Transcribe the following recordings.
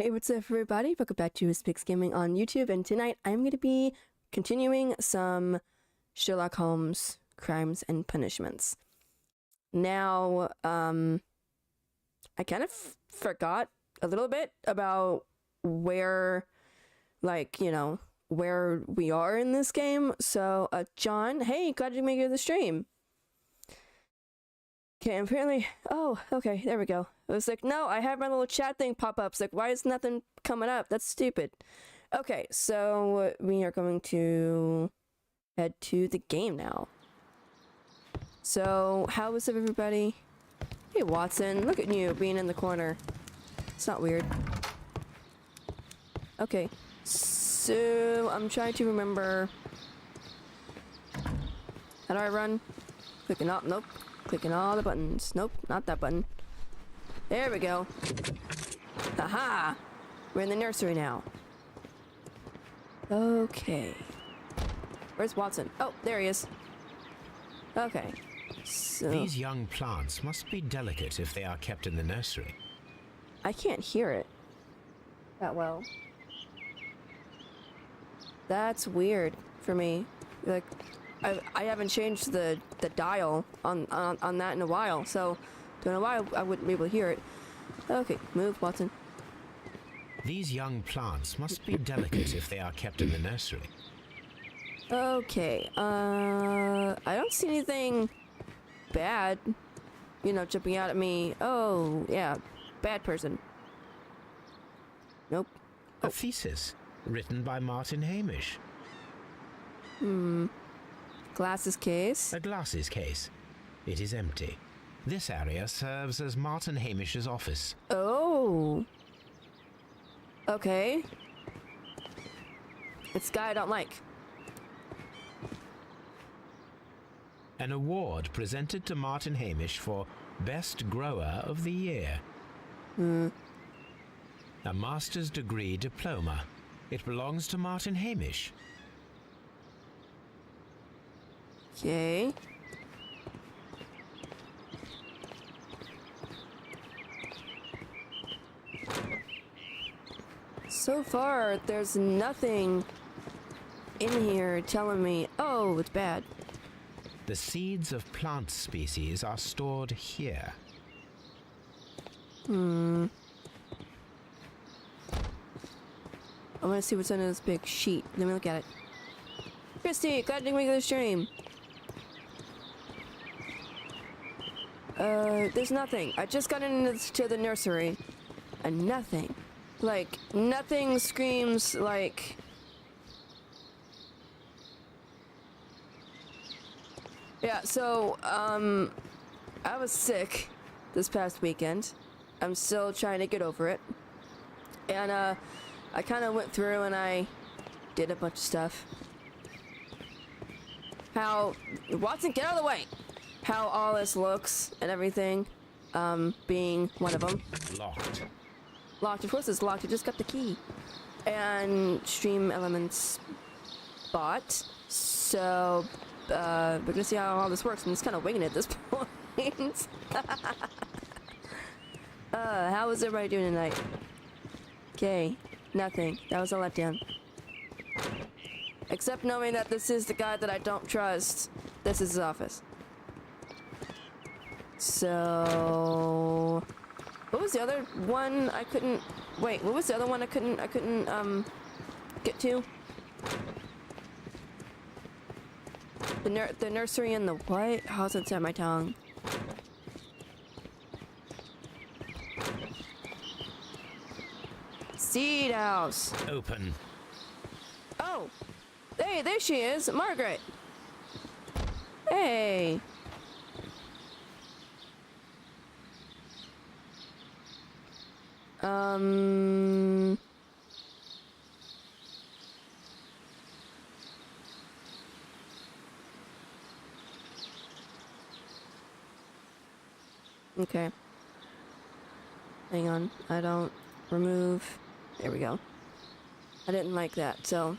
Hey, what's up everybody? Welcome back to Spiggs Gaming on YouTube, and tonight I'm going to be continuing some Sherlock Holmes Crimes and Punishments. Now, I kind of forgot a little bit about where, where we are in this game. So, John, hey, glad you made it to the stream. Okay, apparently, oh, okay, there we go. It was like, no, I have my little chat thing pop up. It's like, why is nothing coming up? That's stupid. Okay, so we are going to head to the game now. So, how is everybody? Hey, Watson, look at you being in the corner. It's not weird. Okay, so I'm trying to remember. How do I run? Clicking up, nope. Clicking all the buttons. Nope, not that button. There we go. Aha! We're in the nursery now. Okay. Where's Watson? Oh, there he is. Okay. So these young plants must be delicate if they are kept in the nursery. I can't hear it that well. That's weird for me. Like, I haven't changed the dial on that in a while, so don't know why I wouldn't be able to hear it. Okay, move, Watson. These young plants must be delicate if they are kept in the nursery. Okay, I don't see anything bad, jumping out at me. Oh, yeah, bad person. Nope. A thesis written by Martin Hamish. Glasses case. A glasses case. It is empty. This area serves as Martin Hamish's office. Oh. Okay. It's a guy I don't like. An award presented to Martin Hamish for Best Grower of the Year. A master's degree diploma. It belongs to Martin Hamish. Okay. So far, there's nothing in here telling me, oh, it's bad. The seeds of plant species are stored here. I want to see what's under this big sheet. Let me look at it. Christy, glad to make the stream. There's nothing. I just got into the nursery. And nothing. Like, nothing screams like... Yeah, so, I was sick this past weekend. I'm still trying to get over it. And, I kind of went through and I did a bunch of stuff. How... Watson, get out of the way! How all this looks and everything, being one of them. Locked. Locked. Of course it's locked. I just got the key. And Stream Elements bought. So, we're gonna see how all this works. I'm just kind of winging it at this point. How is everybody doing tonight? Okay. Nothing. That was a letdown. Except knowing that this is the guy that I don't trust. This is his office. So, what was the other one I couldn't... Wait, what was the other one I couldn't, get to? The nursery and the what? Oh, it's inside my tongue. Seed house. Open. Oh, hey, there she is, Margaret. Hey. Okay. Hang on. I don't remove. There we go. I didn't like that, so.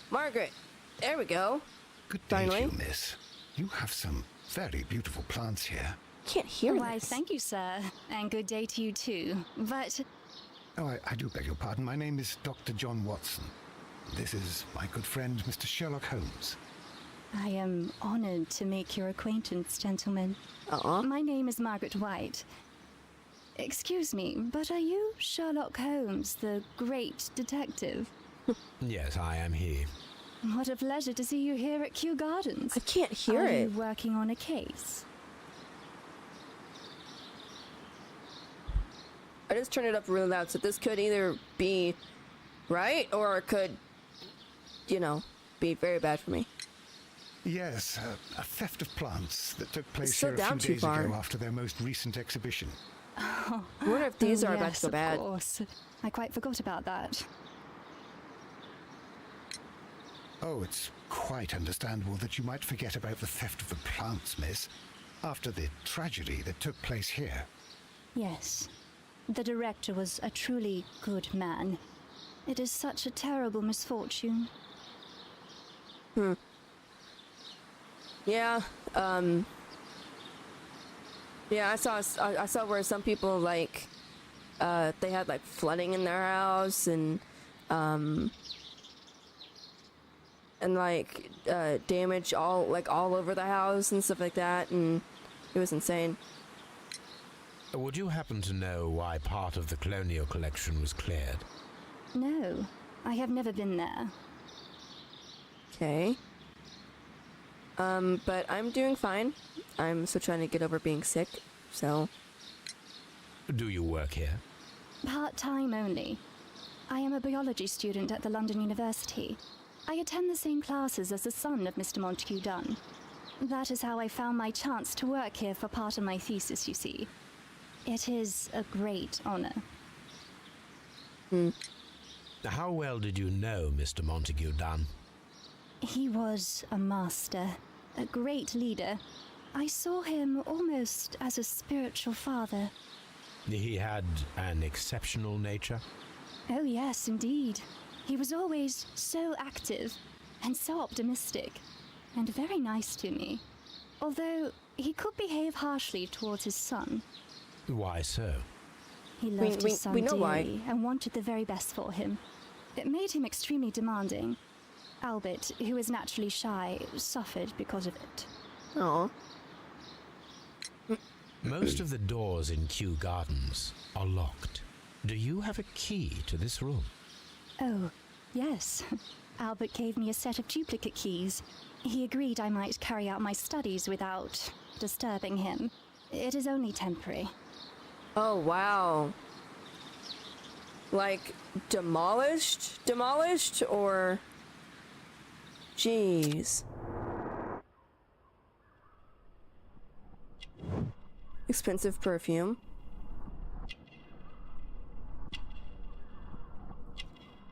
Margaret! There we go. Good day to Finally. you, miss. You have some very beautiful plants here. Can't hear Why, this. thank you, sir, and good day to you too. But Oh, I do beg your pardon. My name is Dr. John Watson. This is my good friend, Mr. Sherlock Holmes. I am honored to make your acquaintance, gentlemen. My name is Margaret White. Excuse me, but are you Sherlock Holmes, the great detective? Yes, I am he. What a pleasure to see you here at Kew Gardens. I can't hear Are it. you working on a case? I just turned it up really loud, so this could either be right or it could, be very bad for me. Yes, a theft of plants that took place still here a down few too days far. ago after their most recent exhibition. I wonder if these are about Yes, to go bad. of course. I quite forgot about that. Oh, it's quite understandable that you might forget about the theft of the plants, miss, after the tragedy that took place here. Yes. The director was a truly good man. It is such a terrible misfortune. Yeah, yeah, I saw where some people, like, they had, like, flooding in their house and damage all over the house and stuff like that, and it was insane. Would you happen to know why part of the colonial collection was cleared? No, I have never been there. Okay. But I'm doing fine. I'm still trying to get over being sick, so... Do you work here? Part-time only. I am a biology student at the London University. I attend the same classes as the son of Mr. Montague Dunn. That is how I found my chance to work here for part of my thesis, you see. It is a great honor. How well did you know Mr. Montague Dunn? He was a master, a great leader. I saw him almost as a spiritual father. He had an exceptional nature? Oh yes, indeed. He was always so active and so optimistic and very nice to me. Although he could behave harshly towards his son. Why so? He loved his son we know why. dearly and wanted the very best for him. It made him extremely demanding. Albert, who is naturally shy, suffered because of it. Aw. Most of the doors in Kew Gardens are locked. Do you have a key to this room? Oh, yes. Albert gave me a set of duplicate keys. He agreed I might carry out my studies without disturbing him. It is only temporary. Oh, wow. Like, demolished? Demolished, or... Jeez. Expensive perfume.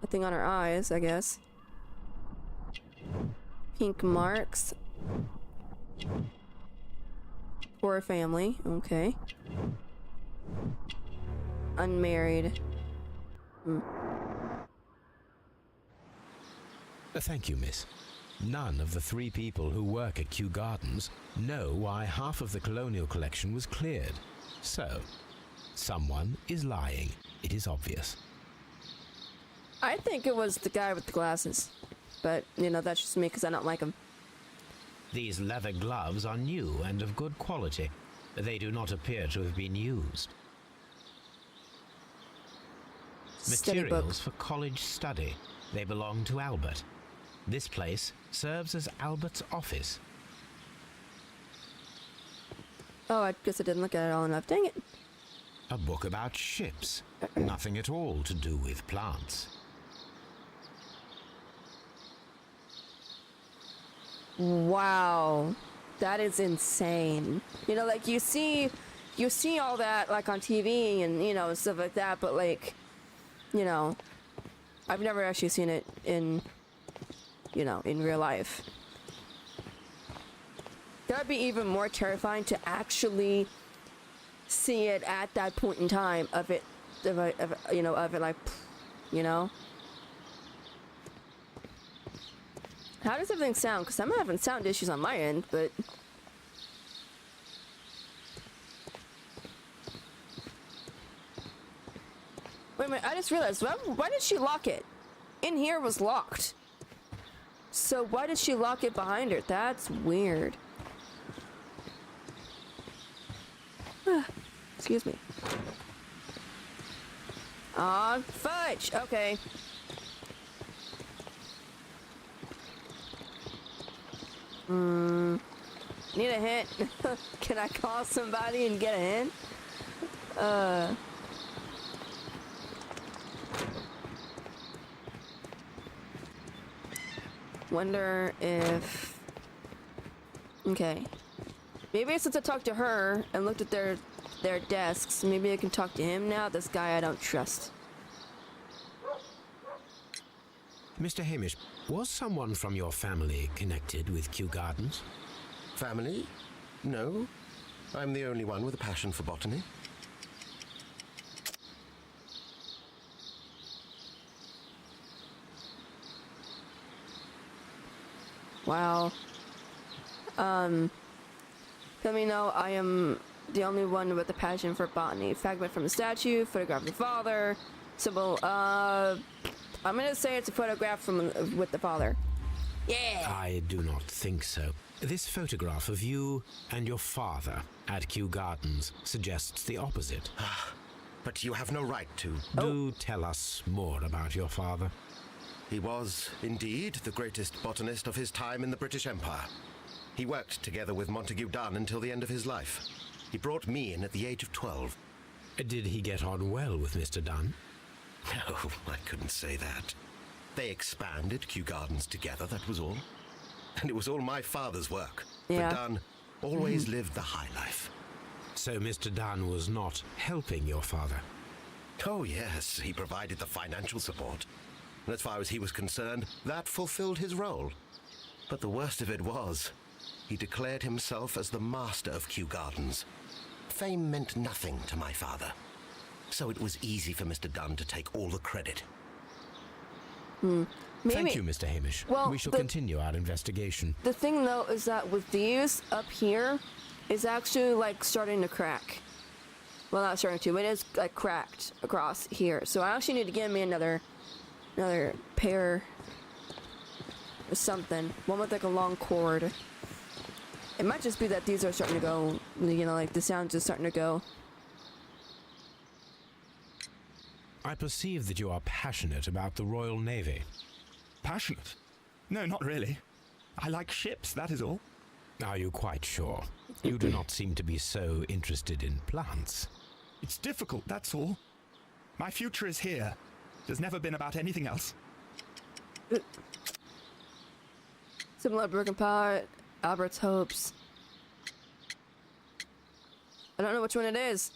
Nothing on her eyes, I guess. Pink marks. Poor family, okay. Unmarried. Thank you, miss. None of the 3 people who work at Kew Gardens know why half of the colonial collection was cleared. So, someone is lying. It is obvious. I think it was the guy with the glasses. But, that's just me because I don't like him. These leather gloves are new and of good quality. They do not appear to have been used. Study book. Materials for college study. They belong to Albert. This place serves as Albert's office. Oh, I guess I didn't look at it all enough. Dang it. A book about ships. Nothing at all to do with plants. Wow. That is insane. Like, you see all that, like, on TV and, stuff like that, but, like, I've never actually seen it in real life. That'd be even more terrifying to actually see it at that point in time of it, like, How does everything sound? Because I'm having sound issues on my end, but... minute, I just realized, why did she lock it? In here was locked. So why did she lock it behind her? That's weird. Excuse me. Aw, fudge! Okay. Need a hint? Can I call somebody and get a hint? Wonder if... Okay. Maybe since I talked to her and looked at their desks, maybe I can talk to him now. This guy I don't trust. Mr. Hamish, was someone from your family connected with Kew Gardens? Family? No. I'm the only one with a passion for botany. Wow. Let me know I am the only one with a passion for botany. Fragment from the statue, photograph of the father, symbol, I'm gonna say it's a photograph with the father. Yeah! I do not think so. This photograph of you and your father at Kew Gardens suggests the opposite. But you have no right to. Do tell us more about your father. He was, indeed, the greatest botanist of his time in the British Empire. He worked together with Montague Dunn until the end of his life. He brought me in at the age of 12. Did he get on well with Mr. Dunn? No, I couldn't say that. They expanded Kew Gardens together, that was all. And it was all my father's work. Yeah. But Dunn always lived the high life. So Mr. Dunn was not helping your father? Oh, yes, he provided the financial support. And as far as he was concerned, that fulfilled his role. But the worst of it was, he declared himself as the master of Kew Gardens. Fame meant nothing to my father. So it was easy for Mr. Dunn to take all the credit. Maybe. Thank you, Mr. Hamish. Well, we shall continue our investigation. The thing, though, is that with these up here, is actually, like, starting to crack. Well, not starting to, it is, like, cracked across here. So I actually need to give me another pair or something. One with, like, a long cord. It might just be that these are starting to go, you know, like, the sound's just starting to go. I perceive that you are passionate about the Royal Navy. Passionate? No, not really. I like ships, that is all. Are you quite sure? You do not seem to be so interested in plants. It's difficult, that's all. My future is here. It has never been about anything else. Similar broken pot, Albert's hopes. I don't know which one it is.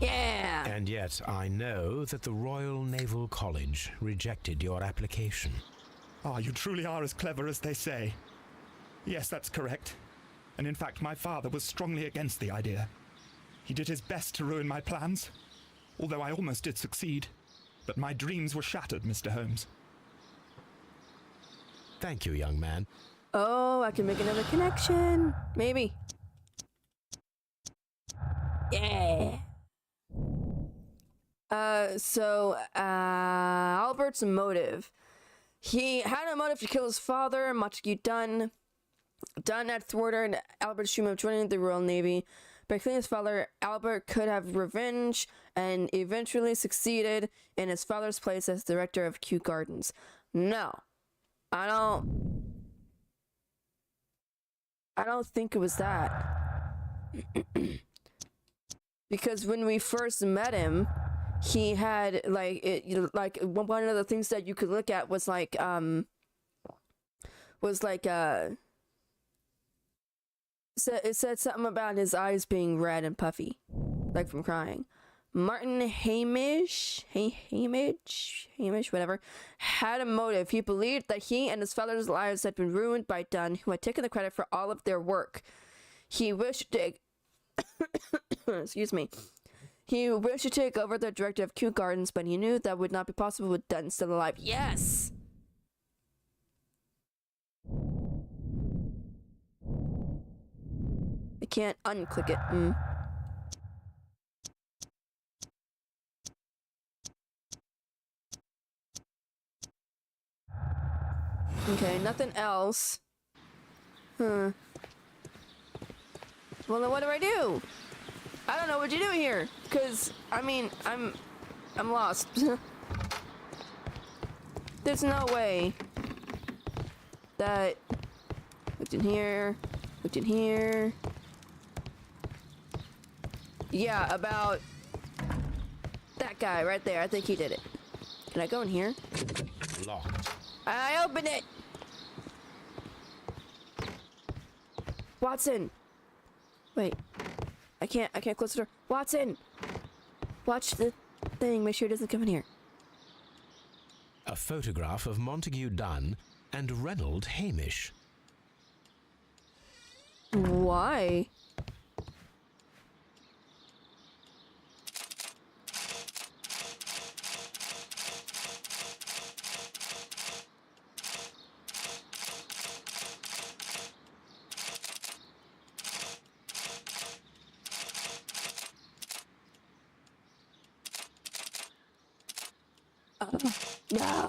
Yeah! And yet I know that the Royal Naval College rejected your application. Ah, you truly are as clever as they say. Yes, that's correct. And in fact, my father was strongly against the idea. He did his best to ruin my plans, although I almost did succeed. But my dreams were shattered, Mr. Holmes. Thank you, young man. Oh, I can make another connection. Maybe. Yeah. Albert's motive. He had a motive to kill his father, Montague Dunn. Dunn had thwarted Albert's dream of joining the Royal Navy. By killing his father, Albert could have revenge and eventually succeeded in his father's place as director of Kew Gardens. No. I don't think it was that. Because when we first met him, he had one of the things that you could look at was it said something about his eyes being red and puffy, like from crying. Martin Hamish, whatever, had a motive. He believed that he and his father's lives had been ruined by Dunn, who had taken the credit for all of their work. He wished to excuse me. He wished to take over the director of Kew Gardens, but he knew that would not be possible with Dunn still alive. Yes! I can't unclick it. Okay, nothing else. Huh. Well, then what do? I don't know what you do here. Cause, I mean, I'm lost. There's no way that looked in here. Yeah, about that guy right there. I think he did it. Can I go in here? Locked. I opened it. Watson. Wait. I can't close the door. Watson. Watch the thing. Make sure it doesn't come in here. A photograph of Montague Dunn and Reynold Hamish. Why? No.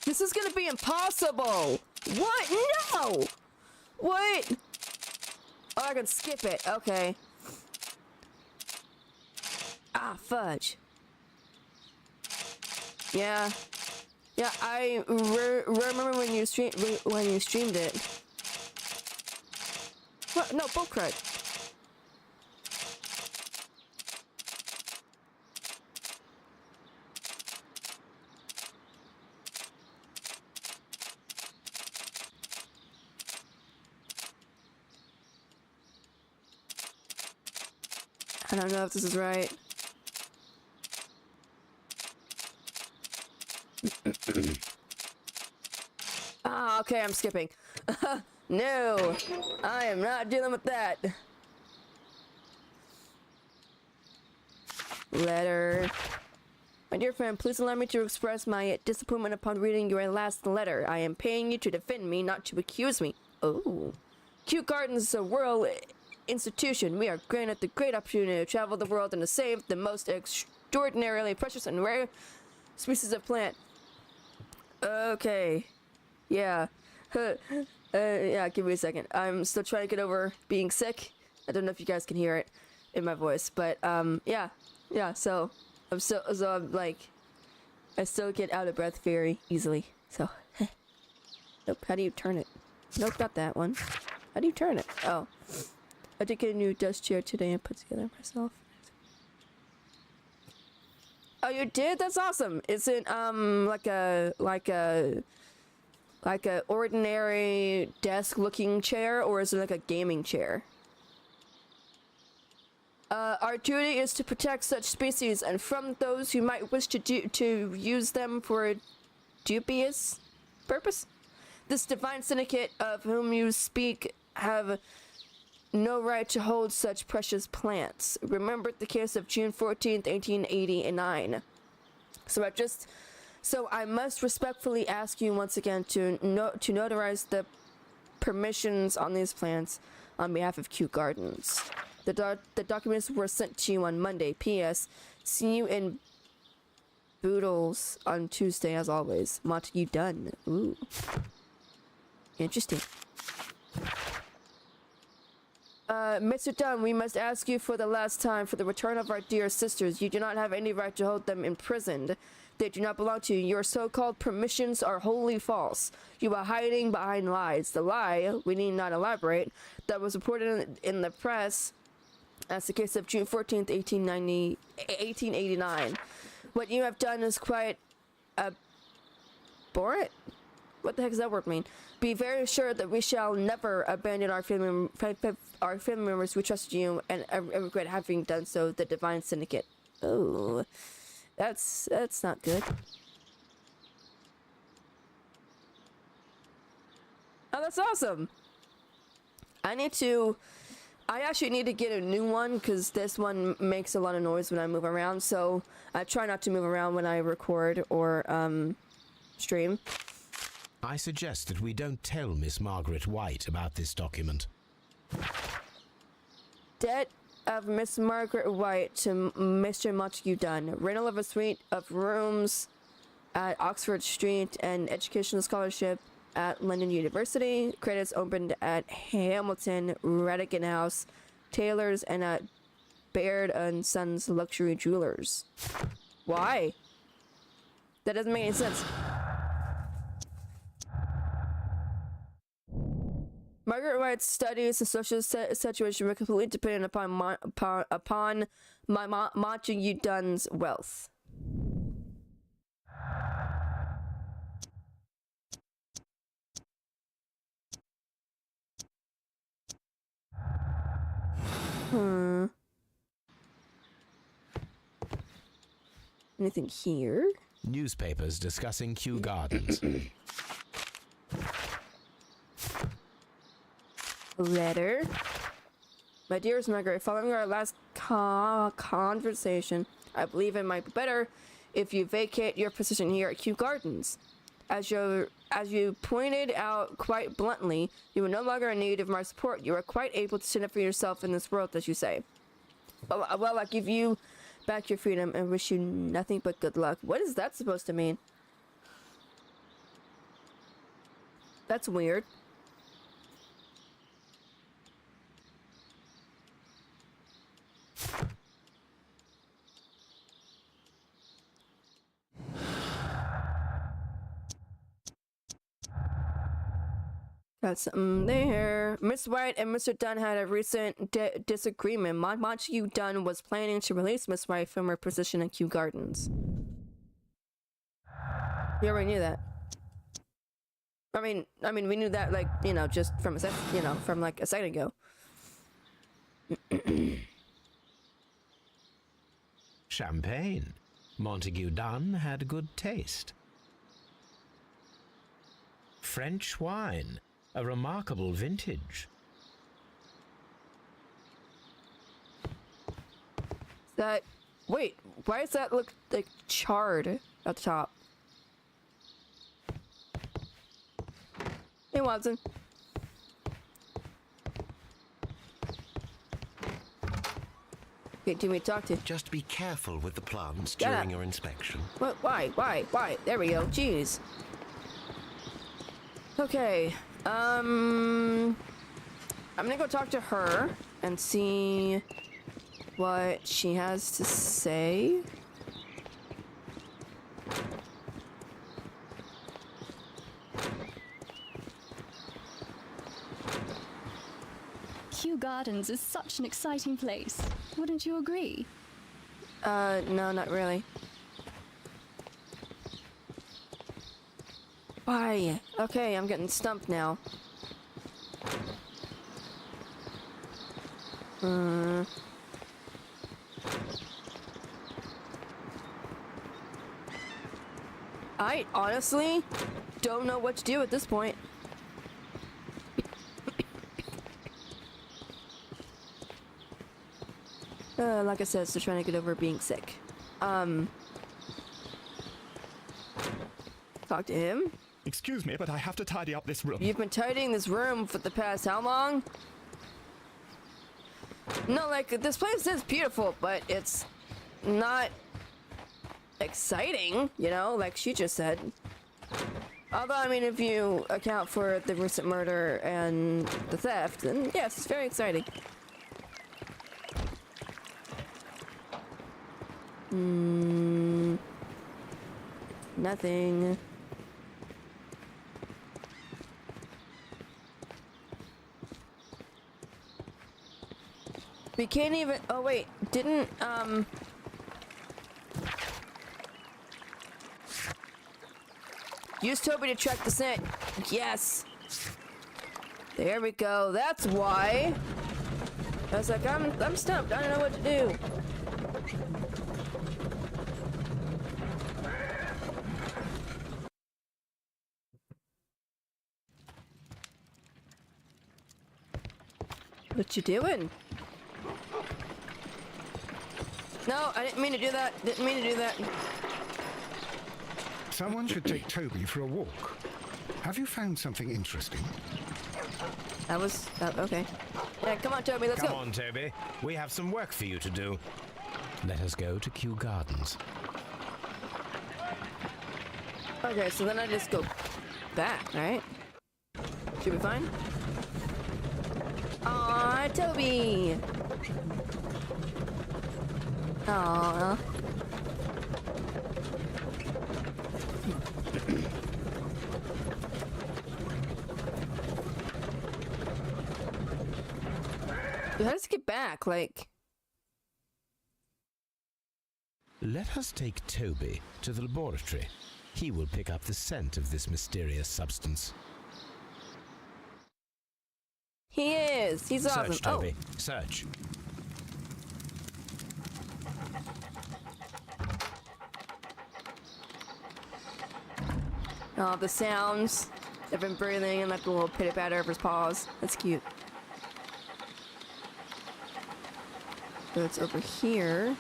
This is gonna be impossible. What? No. What? Oh, I can skip it. Okay. Ah, fudge. Yeah. Yeah, I remember when you streamed it. What? No, bullcrud. I don't know if this is right. Ah, okay, I'm skipping. No, I am not dealing with that. Letter. My dear friend, please allow me to express my disappointment upon reading your last letter. I am paying you to defend me, not to accuse me. Oh. Kew Gardens is a rural institution. We are granted the great opportunity to travel the world and to save the most extraordinarily precious and rare species of plant. Okay. Yeah. Yeah, give me a second. I'm still trying to get over being sick. I don't know if you guys can hear it in my voice, but yeah, so I'm like, I still get out of breath very easily, so nope. How do you turn it? Nope, not that one. How do you turn it? Oh, I did get a new desk chair today and put together myself. Oh, you did? That's awesome. Is it like a ordinary desk looking chair, or is it like a gaming chair? Our duty is to protect such species and from those who might wish to use them for a dubious purpose. This divine syndicate of whom you speak have no right to hold such precious plants. Remember the case of June 14th, 1889. So I must respectfully ask you once again to notarize the permissions on these plants on behalf of Kew Gardens. The documents were sent to you on Monday. P.S. See you in Boodles on Tuesday as always. Montague Dunn. Ooh. Interesting. Mr. Dunn, we must ask you for the last time for the return of our dear sisters. You do not have any right to hold them imprisoned. They do not belong to you. Your so-called permissions are wholly false. You are hiding behind lies. The lie, we need not elaborate, that was reported in the press as the case of June 14th, 1889. What you have done is quite abhorrent. What the heck does that word mean? Be very sure that we shall never abandon our family members. We trust you and I regret having done so. The Divine Syndicate. Oh, that's not good. Oh, that's awesome. I actually need to get a new one because this one makes a lot of noise when I move around. So I try not to move around when I record or stream. I suggest that we don't tell Miss Margaret White about this document. Debt of Miss Margaret White to Mr. Montague Dunn. Rental of a suite of rooms at Oxford Street and educational scholarship at London University. Credits opened at Hamilton, Redigan House, Taylor's, and at Baird and Sons Luxury Jewelers. Why? That doesn't make any sense. Margaret White's studies and social situation were completely dependent upon Montague Dunn's wealth. Anything here? Newspapers discussing Kew Gardens. Letter. My dearest Margaret, following our last conversation, I believe it might be better if you vacate your position here at Kew Gardens. As you pointed out quite bluntly, you are no longer in need of my support. You are quite able to stand up for yourself in this world, as you say. Well, I give you back your freedom and wish you nothing but good luck. What is that supposed to mean? That's weird. Got something there. Miss White and Mr. Dunn had a recent disagreement. Montague Dunn was planning to release Miss White from her position at Kew Gardens. You already knew that. I mean, we knew that, like, you know, just from from like a second ago. Champagne. Montague Dunn had good taste. French wine. A remarkable vintage. Wait, why does that look like charred at the top? Hey, Watson. Okay, do we talk to? Just be careful with the plants Get during up. your inspection. What? Why? There we go. Jeez. Okay. I'm gonna go talk to her and see what she has to say. Kew Gardens is such an exciting place. Wouldn't you agree? No, not really. Why? Okay, I'm getting stumped now. I honestly don't know what to do at this point. Like I said, still trying to get over being sick. Talk to him. Excuse me, but I have to tidy up this room. You've been tidying this room for the past how long? No, like, this place is beautiful, but it's not exciting, you know, like she just said. Although, I mean, if you account for the recent murder and the theft, then yes, it's very exciting. Nothing. We can't even. Oh wait, didn't use Toby to track the scent. Yes. There we go. That's why. I was like, I'm stumped. I don't know what to do. What you doing? No, I didn't mean to do that. Didn't mean to do that. Someone should take Toby for a walk. Have you found something interesting? That was okay. Yeah, come on, Toby. Let's Come go. on, Toby. We have some work for you to do. Let us go to Kew Gardens. Okay, so then I just go back, right? Should be fine? Aw, Toby! Aw. How does it get back? Like... Let us take Toby to the laboratory. He will pick up the scent of this mysterious substance. He is! He's awesome! Search, Toby. Search. Oh, the sounds of him breathing and like the little pitter-patter of his paws. That's cute. So it's over here.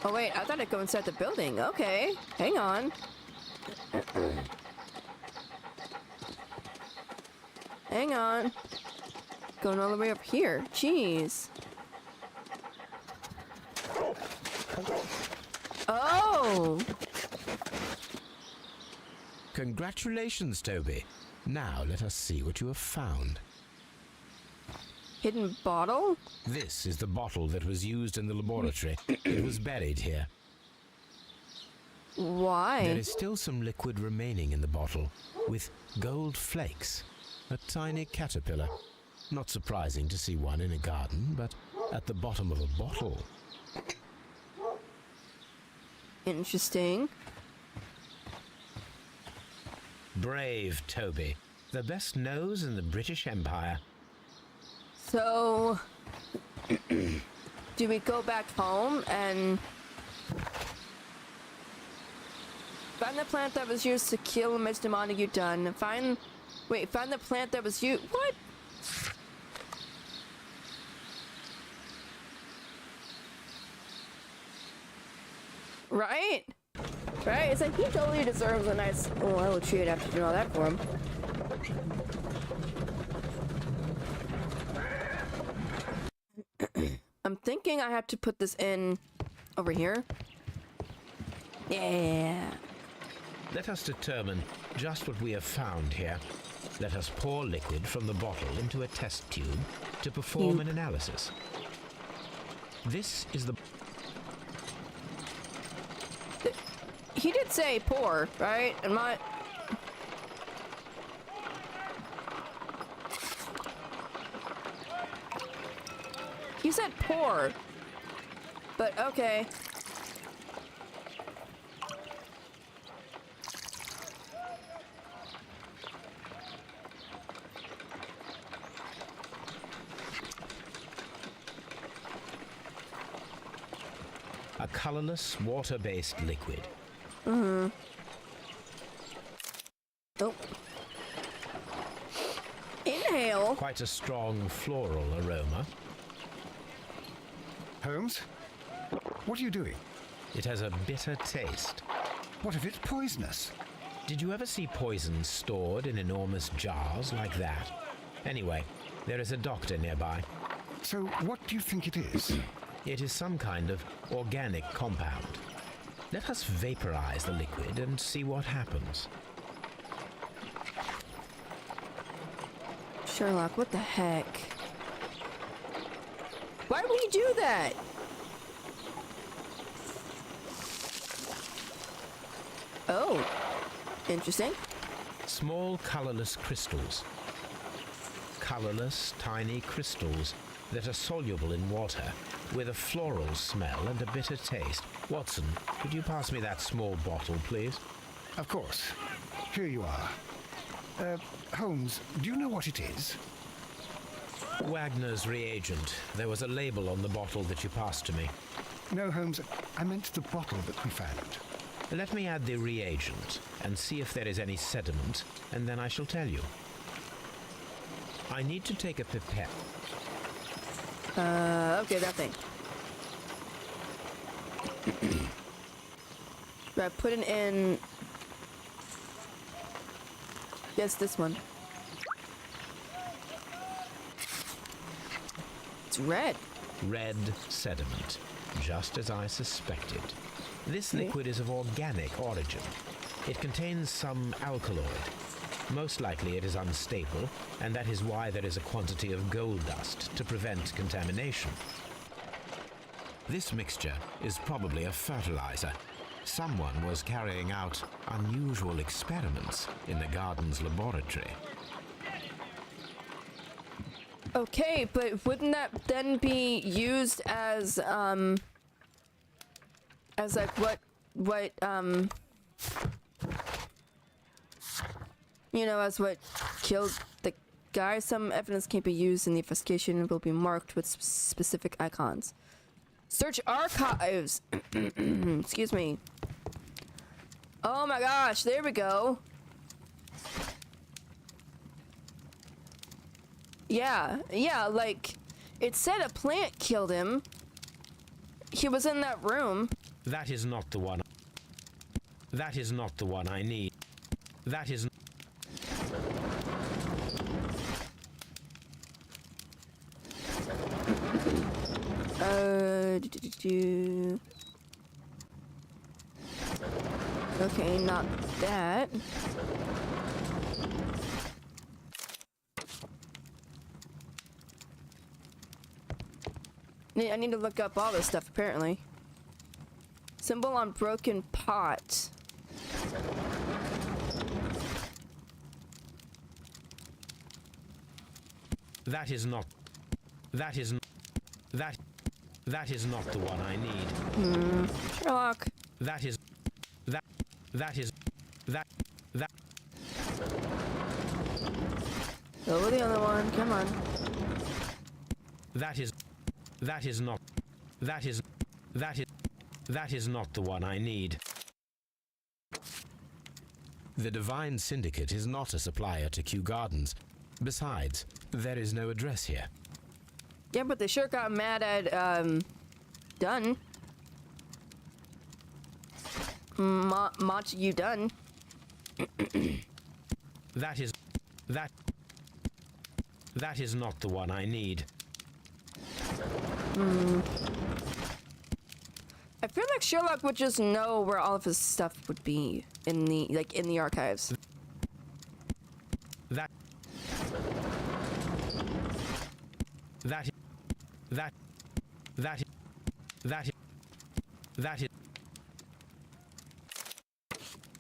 Oh wait, I thought I'd go inside the building. Okay, hang on. Hang on. Going all the way over here. Jeez. Oh! Congratulations, Toby. Now let us see what you have found. Hidden bottle? This is the bottle that was used in the laboratory. It was buried here. Why? There is still some liquid remaining in the bottle, with gold flakes. A tiny caterpillar. Not surprising to see one in a garden, but at the bottom of a bottle. Interesting. Brave Toby. The best nose in the British Empire. So, do we go back home and find the plant that was used to kill Mr. Montague Dunn? Find the plant that was used. What? Right? Right? It's like he totally deserves a nice little treat after doing all that for him. I'm thinking I have to put this in over here. Yeah. Let us determine just what we have found here. Let us pour liquid from the bottle into a test tube to perform an analysis. This is the... He did say pour, right? And my... He said pour. But okay. A colorless, water-based liquid. Oh. Inhale. Quite a strong floral aroma. Holmes? What are you doing? It has a bitter taste. What if it's poisonous? Did you ever see poison stored in enormous jars like that? Anyway, there is a doctor nearby. So what do you think it is? It is some kind of organic compound. Let us vaporize the liquid and see what happens. Sherlock, what the heck? Why would he do that? Oh, interesting. Small colorless crystals. Colorless, tiny crystals that are soluble in water, with a floral smell and a bitter taste. Watson, could you pass me that small bottle, please? Of course. Here you are. Holmes, do you know what it is? Wagner's reagent. There was a label on the bottle that you passed to me. No, Holmes, I meant the bottle that we found. Let me add the reagent and see if there is any sediment, and then I shall tell you. I need to take a pipette. Okay, that thing. Do I put it in? Yes, this one. It's red. Red sediment, just as I suspected. This liquid is of organic origin. It contains some alkaloid. Most likely it is unstable, and that is why there is a quantity of gold dust to prevent contamination. This mixture is probably a fertilizer. Someone was carrying out unusual experiments in the garden's laboratory. Okay, but wouldn't that then be used as like as what killed the guy? Some evidence can be used in the investigation and will be marked with specific icons. Search archives. Excuse me. Oh my gosh, there we go. Yeah, like, it said a plant killed him. He was in that room. That is not the one. That is not the one I need. That is... Okay, not that. I need to look up all this stuff, apparently. Symbol on broken pot. That is not... That is... That is not the one I need. Sherlock. That is... That is... That... Go with the other one, come on. That is not... That is not the one I need. The Divine Syndicate is not a supplier to Kew Gardens. Besides, there is no address here. Yeah, but they sure got mad at, Dunn. Montague Dunn. That is not the one I need. I feel like Sherlock would just know where all of his stuff would be in the archives.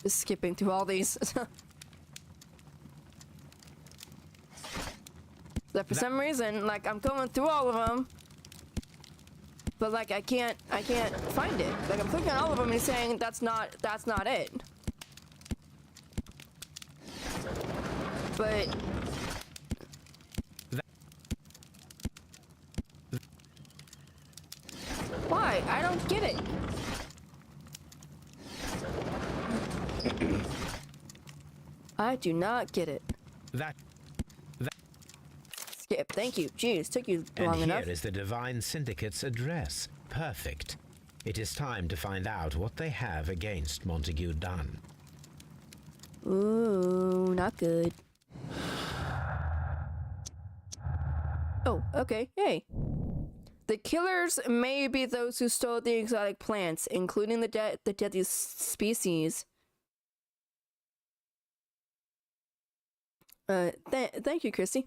Just skipping through all these. That for some reason, like, I'm going through all of them, but like I can't find it. Like, I'm clicking on all of them and he's saying that's not it. But why? I don't get it. I do not get it. Skip, thank you. Jeez, took you long enough. And here is the Divine Syndicate's address. Perfect. It is time to find out what they have against Montague Dunn. Ooh, not good. Oh, okay. Hey. The killers may be those who stole the exotic plants, including the deadly species. Thank you, Christy.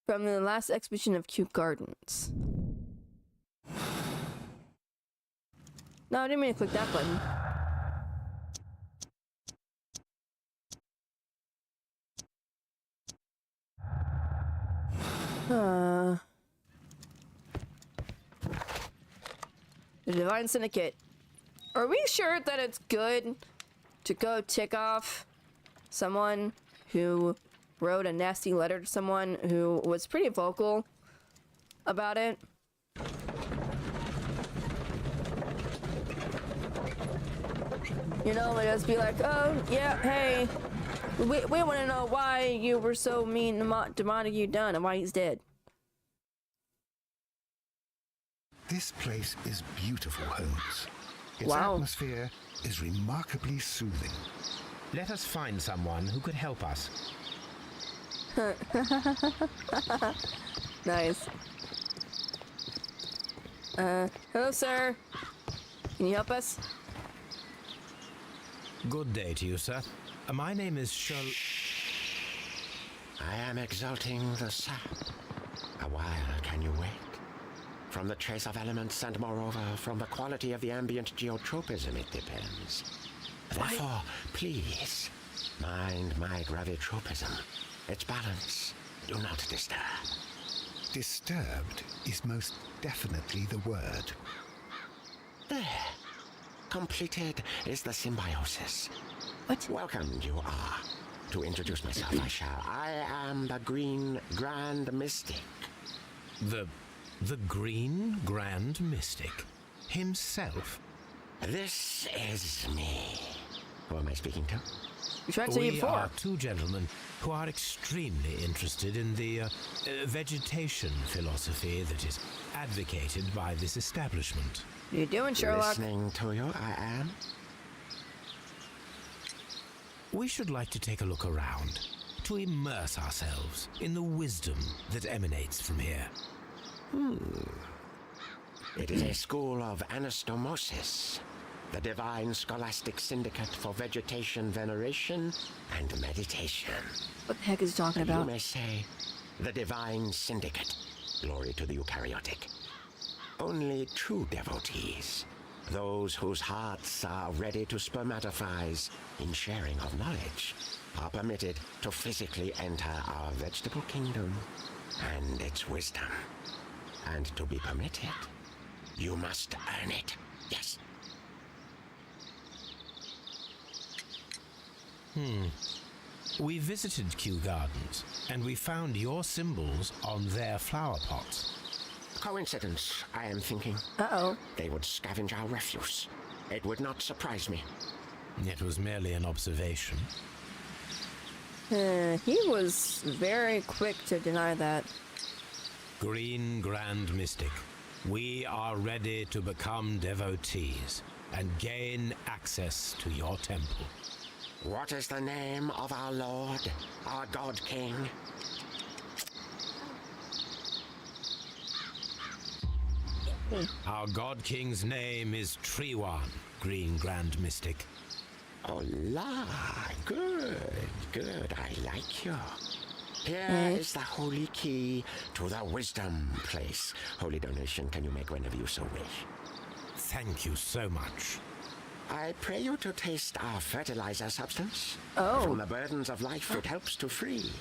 From the last expedition of Kew Gardens. No, I didn't mean to click that button. The Divine Syndicate. Are we sure that it's good to go tick off someone who wrote a nasty letter to someone who was pretty vocal about it? You know, like, just be like, oh, yeah, hey, we want to know why you were so mean to Montague Dunn and why he's dead. This place is beautiful, Holmes. Its Wow. atmosphere is remarkably soothing. Let us find someone who could help us. Nice. Hello, sir. Can you help us? Good day to you, sir. My name is Sherlock... I am exalting the sap. A while can you wait? From the trace of elements and moreover from the quality of the ambient geotropism it depends. Therefore, please, mind my gravitropism. Its balance. Do not disturb. Disturbed is most definitely the word. There. Completed is the symbiosis. What? Welcomed you are. To introduce myself, I am the Green Grand Mystic. The Green Grand Mystic? Himself? This is me. Who am I speaking to? You tried to say it We before. are two gentlemen who are extremely interested in the vegetation philosophy that is advocated by this establishment. What are you doing, Sherlock? Listening to you, I am. We should like to take a look around, to immerse ourselves in the wisdom that emanates from here. It is a school of anastomosis, the divine scholastic syndicate for vegetation veneration and meditation. What the heck is he talking You about? may say, the divine syndicate. Glory to the eukaryotic. Only true devotees, those whose hearts are ready to spermatophize in sharing of knowledge, are permitted to physically enter our vegetable kingdom and its wisdom. And to be permitted, you must earn it. Yes. We visited Kew Gardens, and we found your symbols on their flower pots. Coincidence, I am thinking. Uh-oh. They would scavenge our refuse. It would not surprise me. It was merely an observation. He was very quick to deny that. Green Grand Mystic, we are ready to become devotees and gain access to your temple. What is the name of our Lord, our God King? Our God King's name is Treewan, Green Grand Mystic. Oh, la, good, I like you. Here is the holy key to the wisdom place. Holy donation can you make whenever you so wish. Thank you so much. I pray you to taste our fertilizer substance. Oh. From the burdens of life it helps to free.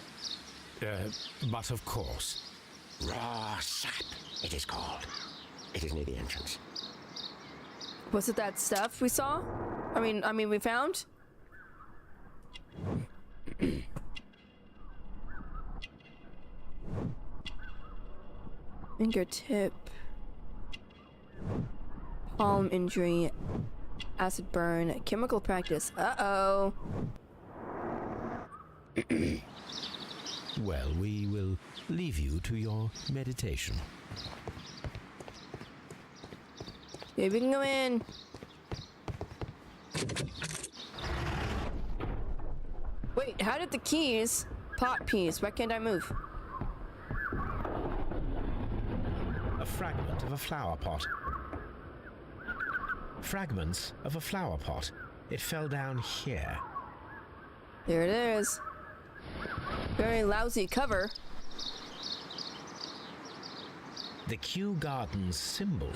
But of course, Raw sap, it is called. It is near the entrance. Was it that stuff we saw? I mean, we found? Fingertip. Palm injury. Acid burn. Chemical practice. Uh-oh. well, we will leave you to your meditation. Yeah, we can go in. Wait, how did the keys... Pot piece, why can't I move? A fragment of a flower pot. Fragments of a flower pot. It fell down here. There it is. Very lousy cover. The Kew Gardens symbol.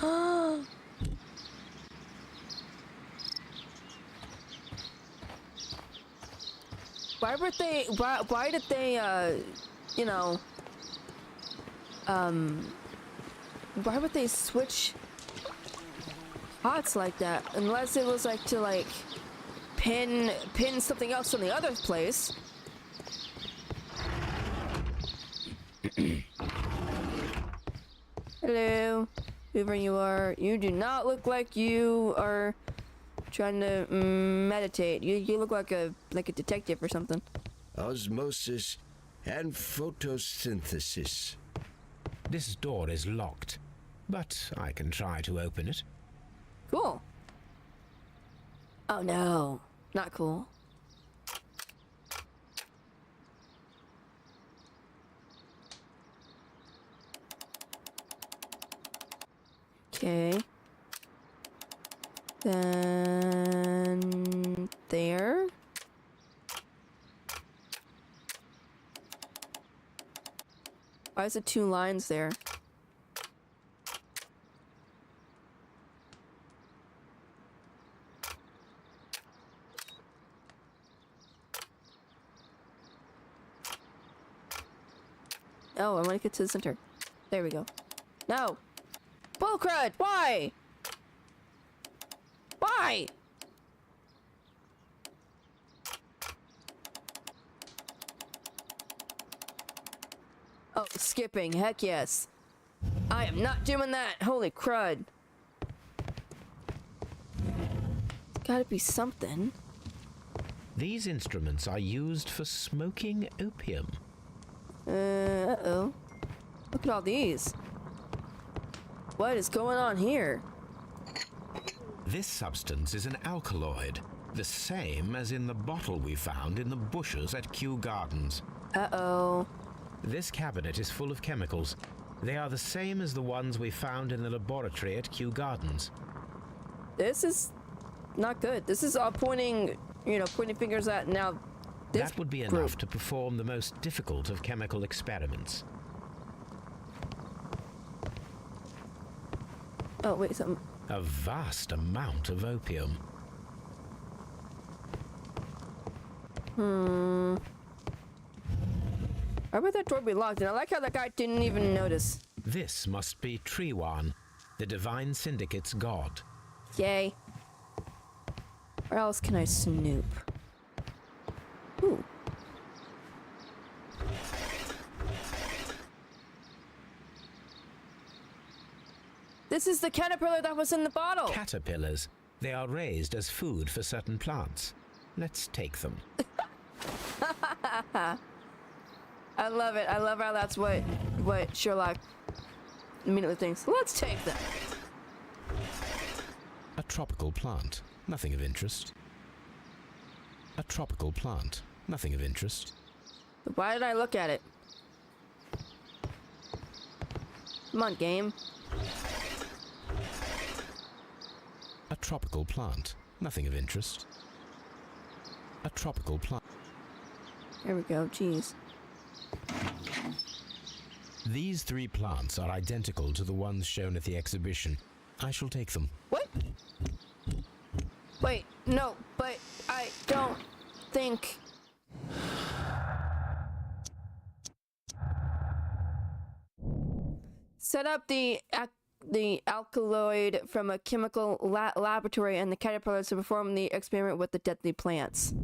Why did they, you know, why would they switch pots like that? Unless it was like to like pin something else in the other place. Hello, whoever you are. You do not look like you are trying to meditate. You look like a detective or something. Osmosis and photosynthesis. This door is locked, but I can try to open it. Cool. Oh no, not cool. Okay. Then there. Why is it 2 lines there? Oh, I want to get to the center. There we go. No! Bull crud! Why? Why? Oh, skipping. Heck yes. I am not doing that. Holy crud. Gotta be something. These instruments are used for smoking opium. Uh-oh. Look at all these. What is going on here? This substance is an alkaloid, the same as in the bottle we found in the bushes at Kew Gardens. Uh-oh. This cabinet is full of chemicals. They are the same as the ones we found in the laboratory at Kew Gardens. This is not good. This is all pointing, pointing fingers at now this That would be group. enough to perform the most difficult of chemical experiments. Oh, wait, something. A vast amount of opium. Why would that door be locked? And I like how that guy didn't even notice. This must be Triwan, the Divine Syndicate's god. Yay. Where else can I snoop? Ooh. This is the caterpillar that was in the bottle. Caterpillars. They are raised as food for certain plants. Let's take them. I love it. I love how that's what Sherlock immediately thinks. Let's take them. A tropical plant. Nothing of interest. A tropical plant. Nothing of interest. But why did I look at it? Come on, game. A tropical plant. Nothing of interest. A tropical plant. There we go. Jeez. These 3 plants are identical to the ones shown at the exhibition. I shall take them. What? Wait, no, but I don't think... Set up the alkaloid from a chemical laboratory and the caterpillars to perform the experiment with the deadly plants.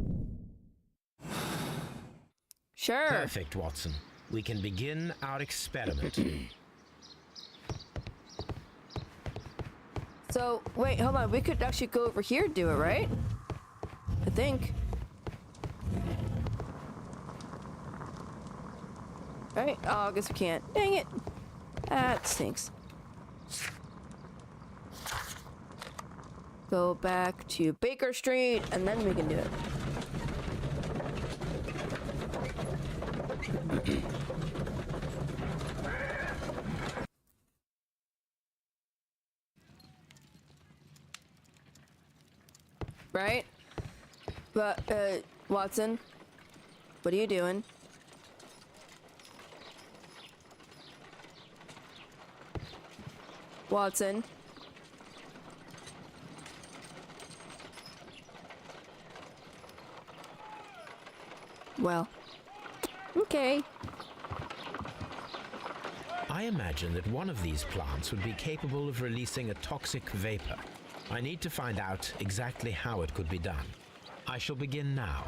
Sure. Perfect, Watson. We can begin our experiment. So, wait, hold on. We could actually go over here and do it, right? I think. Right? Oh, I guess we can't. Dang it. That stinks. Go back to Baker Street, and then we can do it. Right? But, Watson, what are you doing? Watson. Well, okay. I imagine that one of these plants would be capable of releasing a toxic vapor. I need to find out exactly how it could be done. I shall begin now.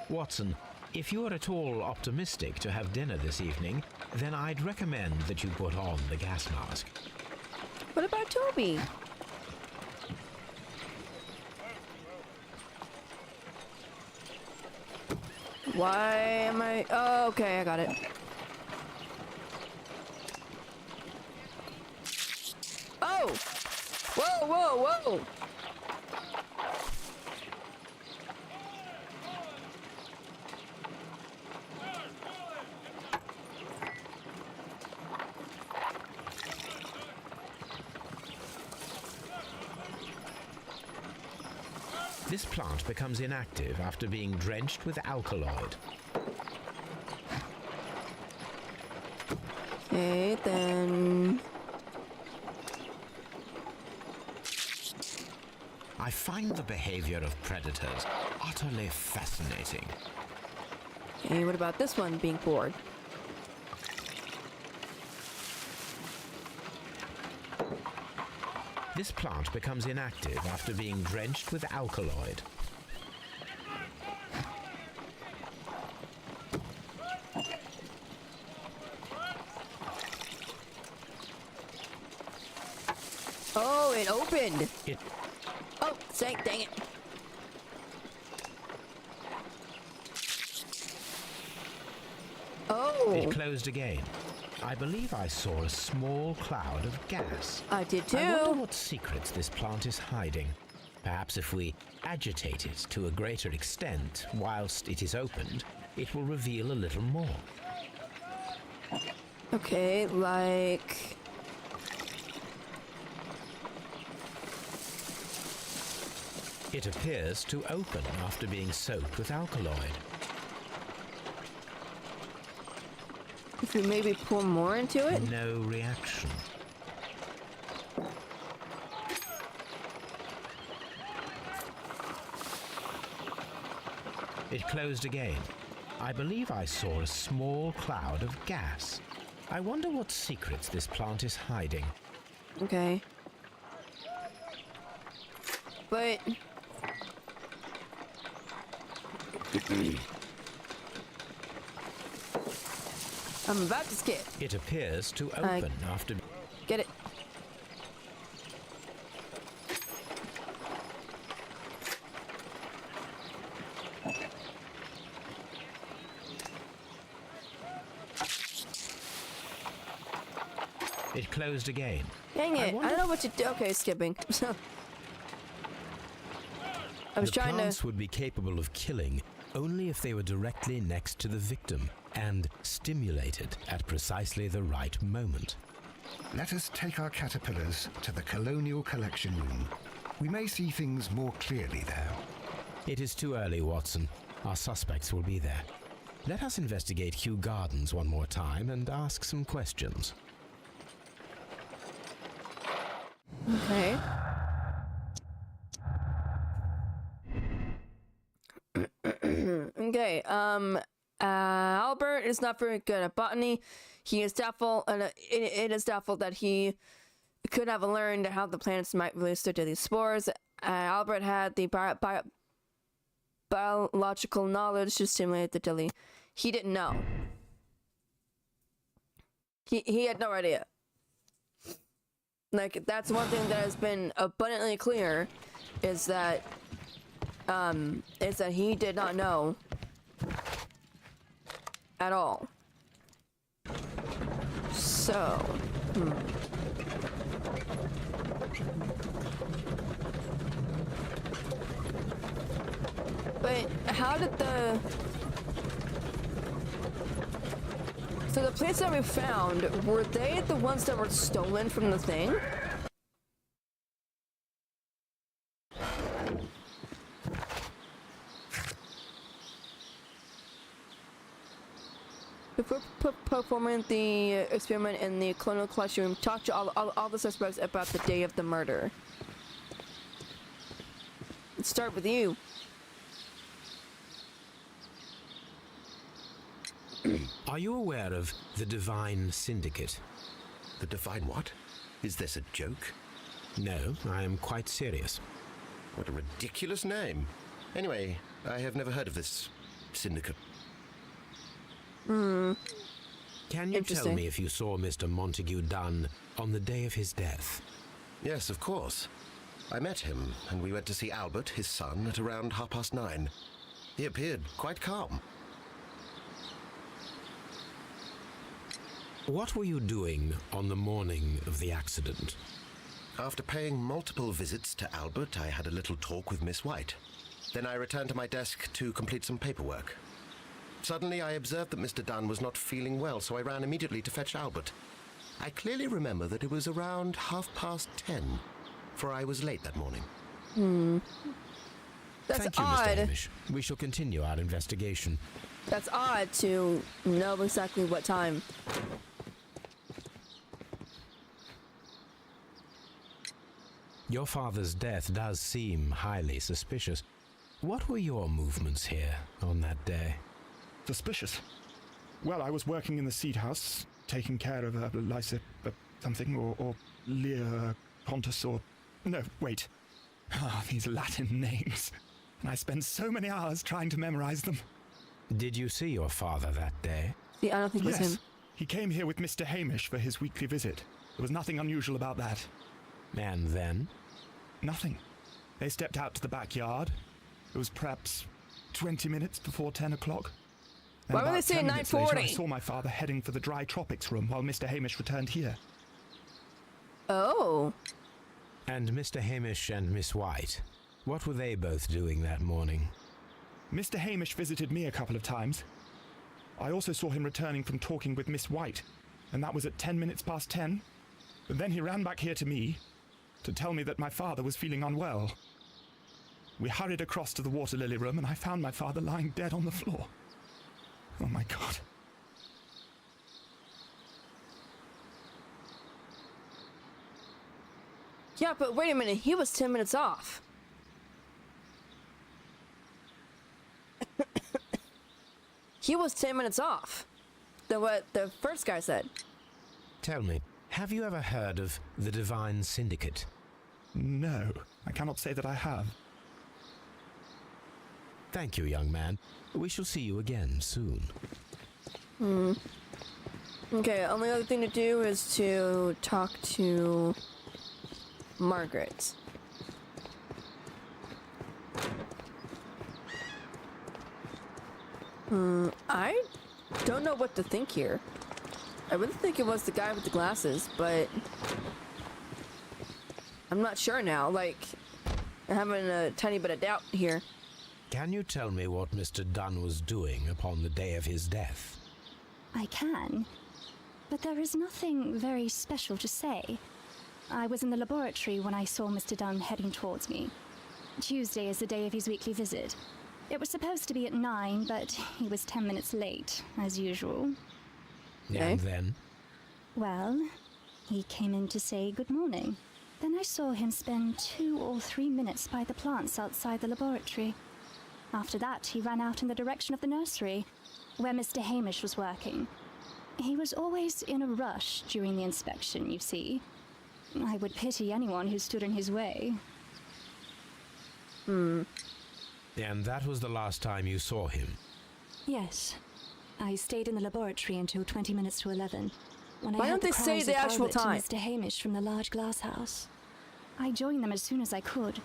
Watson, if you are at all optimistic to have dinner this evening, then I'd recommend that you put on the gas mask. What about Toby? Why am I... Oh, okay, I got it. Oh! Whoa, whoa, whoa! This plant becomes inactive after being drenched with alkaloid. Okay, then... I find the behavior of predators utterly fascinating. Okay, what about this one being bored? This plant becomes inactive after being drenched with alkaloid. Oh, it opened! It Oh, dang it. Oh, It closed again. I believe I saw a small cloud of gas. I did I wonder too. what secrets this plant is hiding. Perhaps if we agitate it to a greater extent whilst it is opened, it will reveal a little more. Okay, like... It appears to open after being soaked with alkaloid. If we maybe pour more into it? No reaction. It closed again. I believe I saw a small cloud of gas. I wonder what secrets this plant is hiding. Okay. But... I'm about to skip. It appears to open after... Get it. It closed again. Dang it. I wonder- don't know what to do. Okay, skipping. I was The trying plants to... would be capable of killing only if they were directly next to the victim and stimulated at precisely the right moment. Let us take our caterpillars to the Colonial Collection Room. We may see things more clearly there. It is too early, Watson. Our suspects will be there. Let us investigate Kew Gardens one more time and ask some questions. Okay. Okay, Albert is not very good at botany. He is doubtful, and it is doubtful that he could have learned how the plants might really stood to these spores. Albert had the biological knowledge to stimulate the dilly. He didn't know. He had no idea. Like, that's one thing that has been abundantly clear, is that he did not know at all. So, But how did the... So the plates that we found, were they the ones that were stolen from the thing? Before performing the experiment in the Colonial Collection Room, talk to all the suspects about the day of the murder. Let's start with you. Are you aware of the Divine Syndicate? The Divine what? Is this a joke? No, I am quite serious. What a ridiculous name. Anyway, I have never heard of this syndicate. Can you tell Interesting. me if you saw Mr. Montague Dunn on the day of his death? Yes, of course. I met him, and we went to see Albert, his son, at around 9:30. He appeared quite calm. What were you doing on the morning of the accident? After paying multiple visits to Albert, I had a little talk with Miss White. Then I returned to my desk to complete some paperwork. Suddenly, I observed that Mr. Dunn was not feeling well, so I ran immediately to fetch Albert. I clearly remember that it was around 10:30, for I was late that morning. That's Thank you, odd. Mr. Hamish. We shall continue our investigation. That's odd to know exactly what time. Your father's death does seem highly suspicious. What were your movements here on that day? Suspicious. Well, I was working in the seed house, taking care of Lysa something, or Lear Pontus, or... No, wait. These Latin names. And I spend so many hours trying to memorize them. Did you see your father that day? See, I don't think it was Yes. him. He came here with Mr. Hamish for his weekly visit. There was nothing unusual about that. And then? Nothing. They stepped out to the backyard. It was perhaps 20 minutes before 10 o'clock. Why were they saying 9:40? I saw my father heading for the dry tropics room while Mr. Hamish returned here. Oh. And Mr. Hamish and Miss White, what were they both doing that morning? Mr. Hamish visited me a couple of times. I also saw him returning from talking with Miss White, and that was at 10 minutes past 10. But then he ran back here to me to tell me that my father was feeling unwell. We hurried across to the water lily room, and I found my father lying dead on the floor. Oh my God. Yeah, but wait a minute. He was 10 minutes off. He was 10 minutes off than what the first guy said. Tell me, have you ever heard of the Divine Syndicate? No, I cannot say that I have. Thank you, young man. We shall see you again soon. Okay, only other thing to do is to talk to Margaret. I don't know what to think here. I really think it was the guy with the glasses, but I'm not sure now. Like, I'm having a tiny bit of doubt here. Can you tell me what Mr. Dunn was doing upon the day of his death? I can, but there is nothing very special to say. I was in the laboratory when I saw Mr. Dunn heading towards me. Tuesday is the day of his weekly visit. It was supposed to be at 9, but he was 10 minutes late, as usual. And then? Well, he came in to say good morning. Then I saw him spend 2 or 3 minutes by the plants outside the laboratory. After that, he ran out in the direction of the nursery, where Mr. Hamish was working. He was always in a rush during the inspection, you see. I would pity anyone who stood in his way. And that was the last time you saw him? Yes. I stayed in the laboratory until 20 minutes to 11. When Why I don't heard they the say cries the of actual Albert time? and Mr. Hamish from the large glass house. I joined them as soon as I could,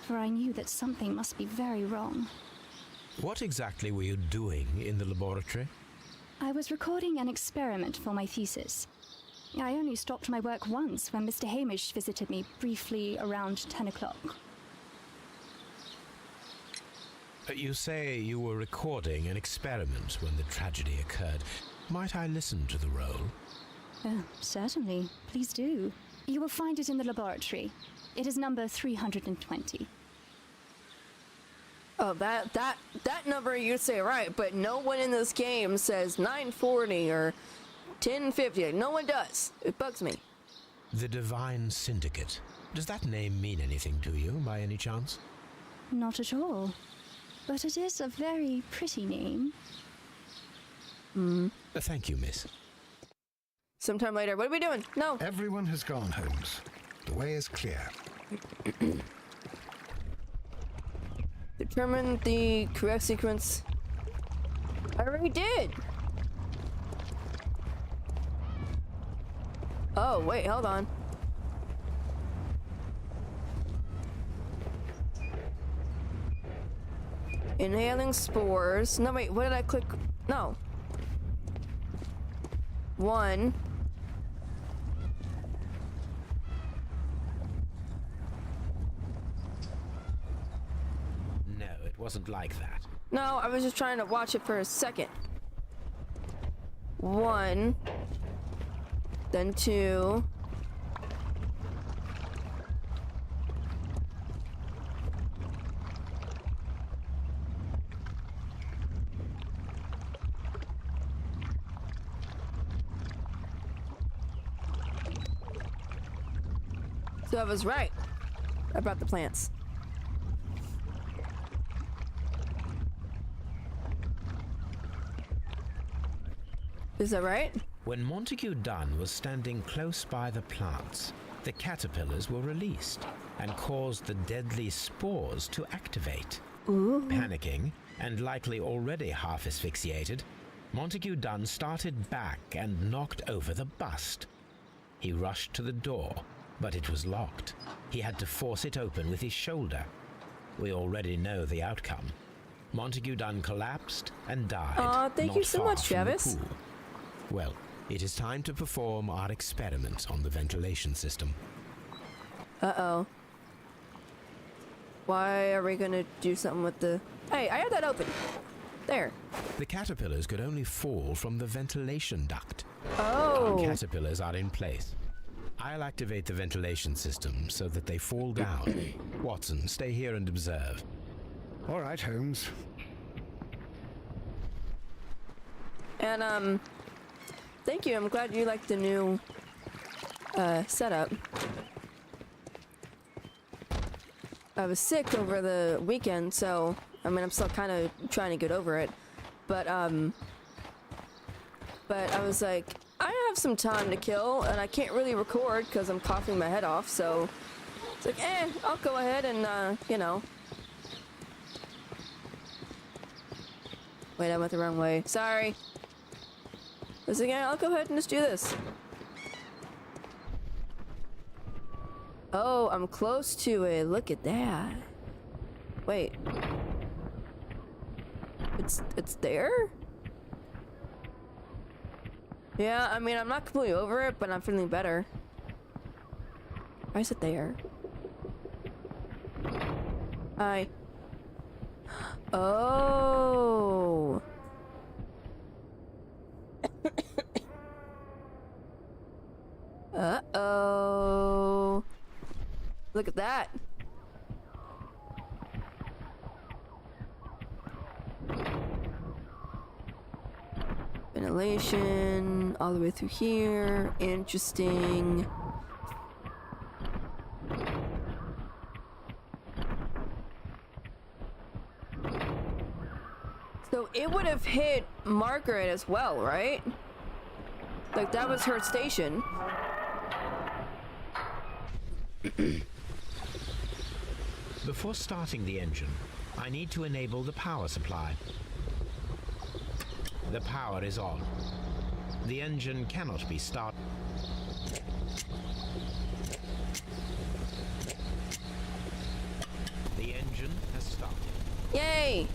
for I knew that something must be very wrong. What exactly were you doing in the laboratory? I was recording an experiment for my thesis. I only stopped my work once when Mr. Hamish visited me briefly around 10 o'clock. You say you were recording an experiment when the tragedy occurred. Might I listen to the roll? Certainly. Please do. You will find it in the laboratory. It is number 320. Oh, that number you say right, but no one in this game says 940 or 1050. No one does. It bugs me. The Divine Syndicate. Does that name mean anything to you, by any chance? Not at all. But it is a very pretty name. Thank you, miss. Sometime later. What are we doing? No. Everyone has gone, Holmes. The way is clear. Determine the correct sequence. I already did. Oh, wait, hold on. Inhaling spores. No, wait, what did I click? No. 1. No, it wasn't like that. No, I was just trying to watch it for a second. 1. Then 2. So I was right. about the plants. Is that right? When Montague Dunn was standing close by the plants, the caterpillars were released and caused the deadly spores to activate. Ooh. Panicking, and likely already half asphyxiated, Montague Dunn started back and knocked over the bust. He rushed to the door, but it was locked. He had to force it open with his shoulder. We already know the outcome. Montague Dunn collapsed and died. Aw, thank you not so far much, from the Travis. pool. Well, it is time to perform our experiment on the ventilation system. Uh-oh. Why are we gonna do something with the... Hey, I had that open. There. The caterpillars could only fall from the ventilation duct. Oh. Our caterpillars are in place. I'll activate the ventilation system so that they fall down. Watson, stay here and observe. All right, Holmes. And, thank you. I'm glad you like the new, setup. I was sick over the weekend, so, I mean, I'm still kind of trying to get over it. But I was like, I have some time to kill, and I can't really record because I'm coughing my head off, so it's like, I'll go ahead and, you know. Wait, I went the wrong way. Sorry. I was like, I'll go ahead and just do this. Oh, I'm close to it. Look at that. Wait. It's there? Yeah, I mean, I'm not completely over it, but I'm feeling better. Why is it there? Hi. Oh. Uh-oh. Look at that. Ventilation all the way through here. Interesting. So it would have hit Margaret as well, right? Like that was her station. Before starting the engine, I need to enable the power supply. The power is on. The engine cannot be started. The engine has started. Yay!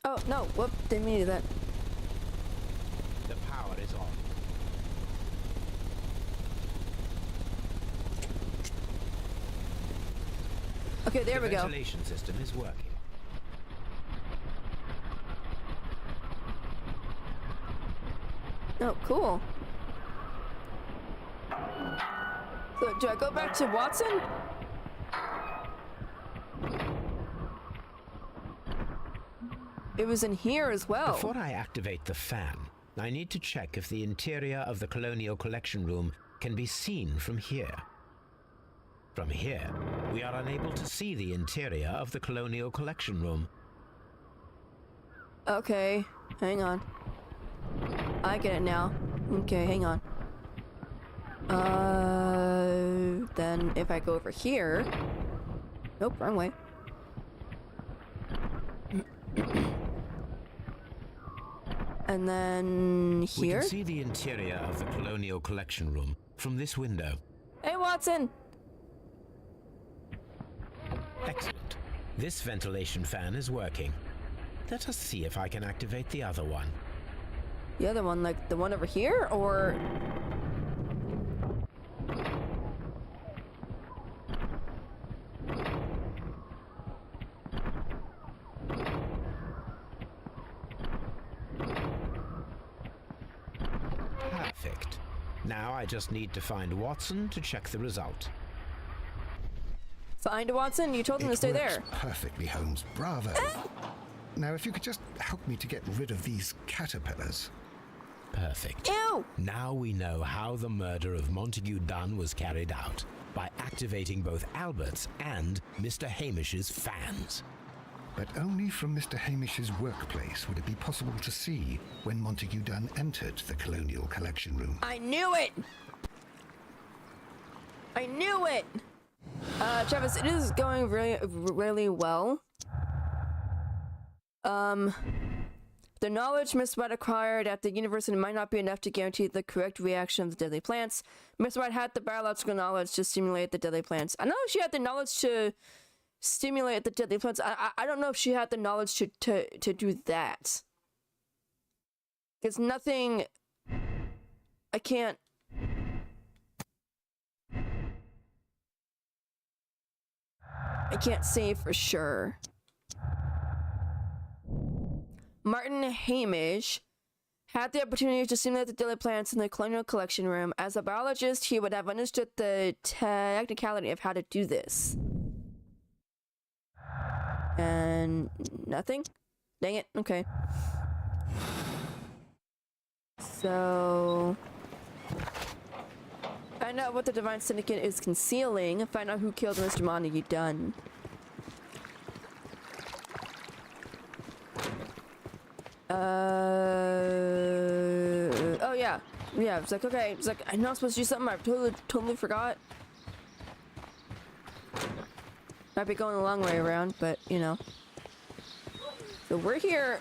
Oh, no, whoop, didn't mean to do that. The power is on. Okay, there we The go. ventilation system is working. Oh, cool. So, do I go back to Watson? It was in here as well. Before I activate the fan, I need to check if the interior of the Colonial Collection Room can be seen from here. From here, we are unable to see the interior of the Colonial Collection Room. Okay, hang on. I get it now. Okay, hang on. Then if I go over here... Nope, wrong way. And then We here? can see the interior of the Colonial Collection Room from this window. Hey, Watson! Excellent. This ventilation fan is working. Let us see if I can activate the other one. The other one, like the one over here, or... Perfect. Now I just need to find Watson to check the result. Find Watson? You told him to stay works there. Perfectly, Holmes. Bravo. Now, if you could just help me to get rid of these caterpillars. Perfect. Ew! Now we know how the murder of Montague Dunn was carried out, by activating both Albert's and Mr. Hamish's fans. But only from Mr. Hamish's workplace would it be possible to see when Montague Dunn entered the Colonial Collection Room. I knew it! I knew it! Travis, it is going really well. The knowledge Miss White acquired at the university might not be enough to guarantee the correct reaction of the deadly plants. Miss White had the biological knowledge to stimulate the deadly plants. I know she had the knowledge to stimulate the deadly plants. I don't know if she had the knowledge to do that. There's nothing... I can't say for sure. Martin Hamish had the opportunity to stimulate the deadly plants in the Colonial Collection Room. As a biologist, he would have understood the technicality of how to do this. And nothing? Dang it, okay. So... find out what the Divine Syndicate is concealing. Find out who killed Mr. Montague Dunn. Oh yeah. Yeah, it's like, okay. It's like, I'm not supposed to do something I totally forgot. Might be going the long way around, but, you know. So we're here...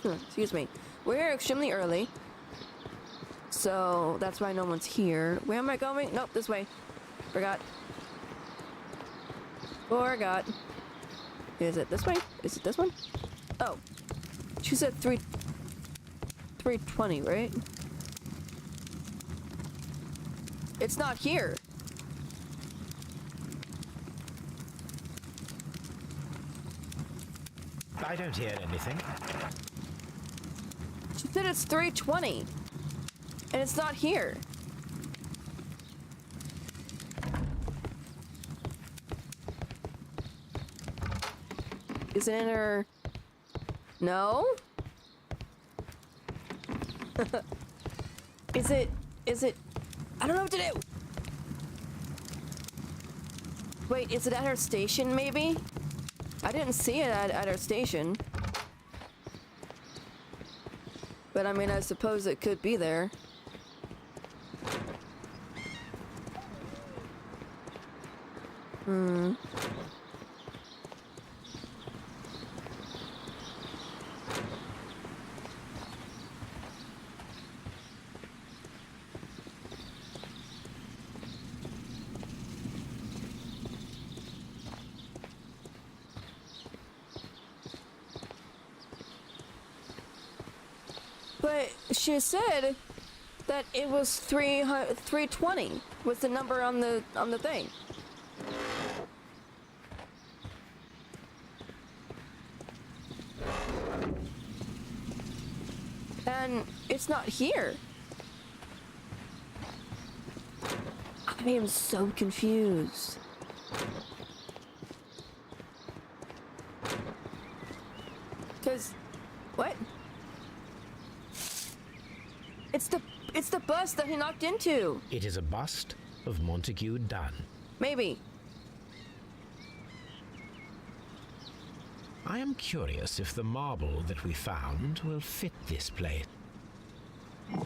Excuse me. We're here extremely early. So, that's why no one's here. Where am I going? Nope, this way. Forgot. Forgot. Is it this way? Is it this one? Oh. She said 320, right? It's not here. I don't hear anything. She said it's 320. And it's not here. Is it in her... No? Is it... I don't know what to do! Wait, is it at her station, maybe? I didn't see it at her station. But I mean, I suppose it could be there. But she said that it was 320 was the number on the thing. And it's not here. I am so confused. Cause what? It's the bus that he knocked into. It is a bust of Montague Dunn. Maybe. I am curious if the marble that we found will fit this place.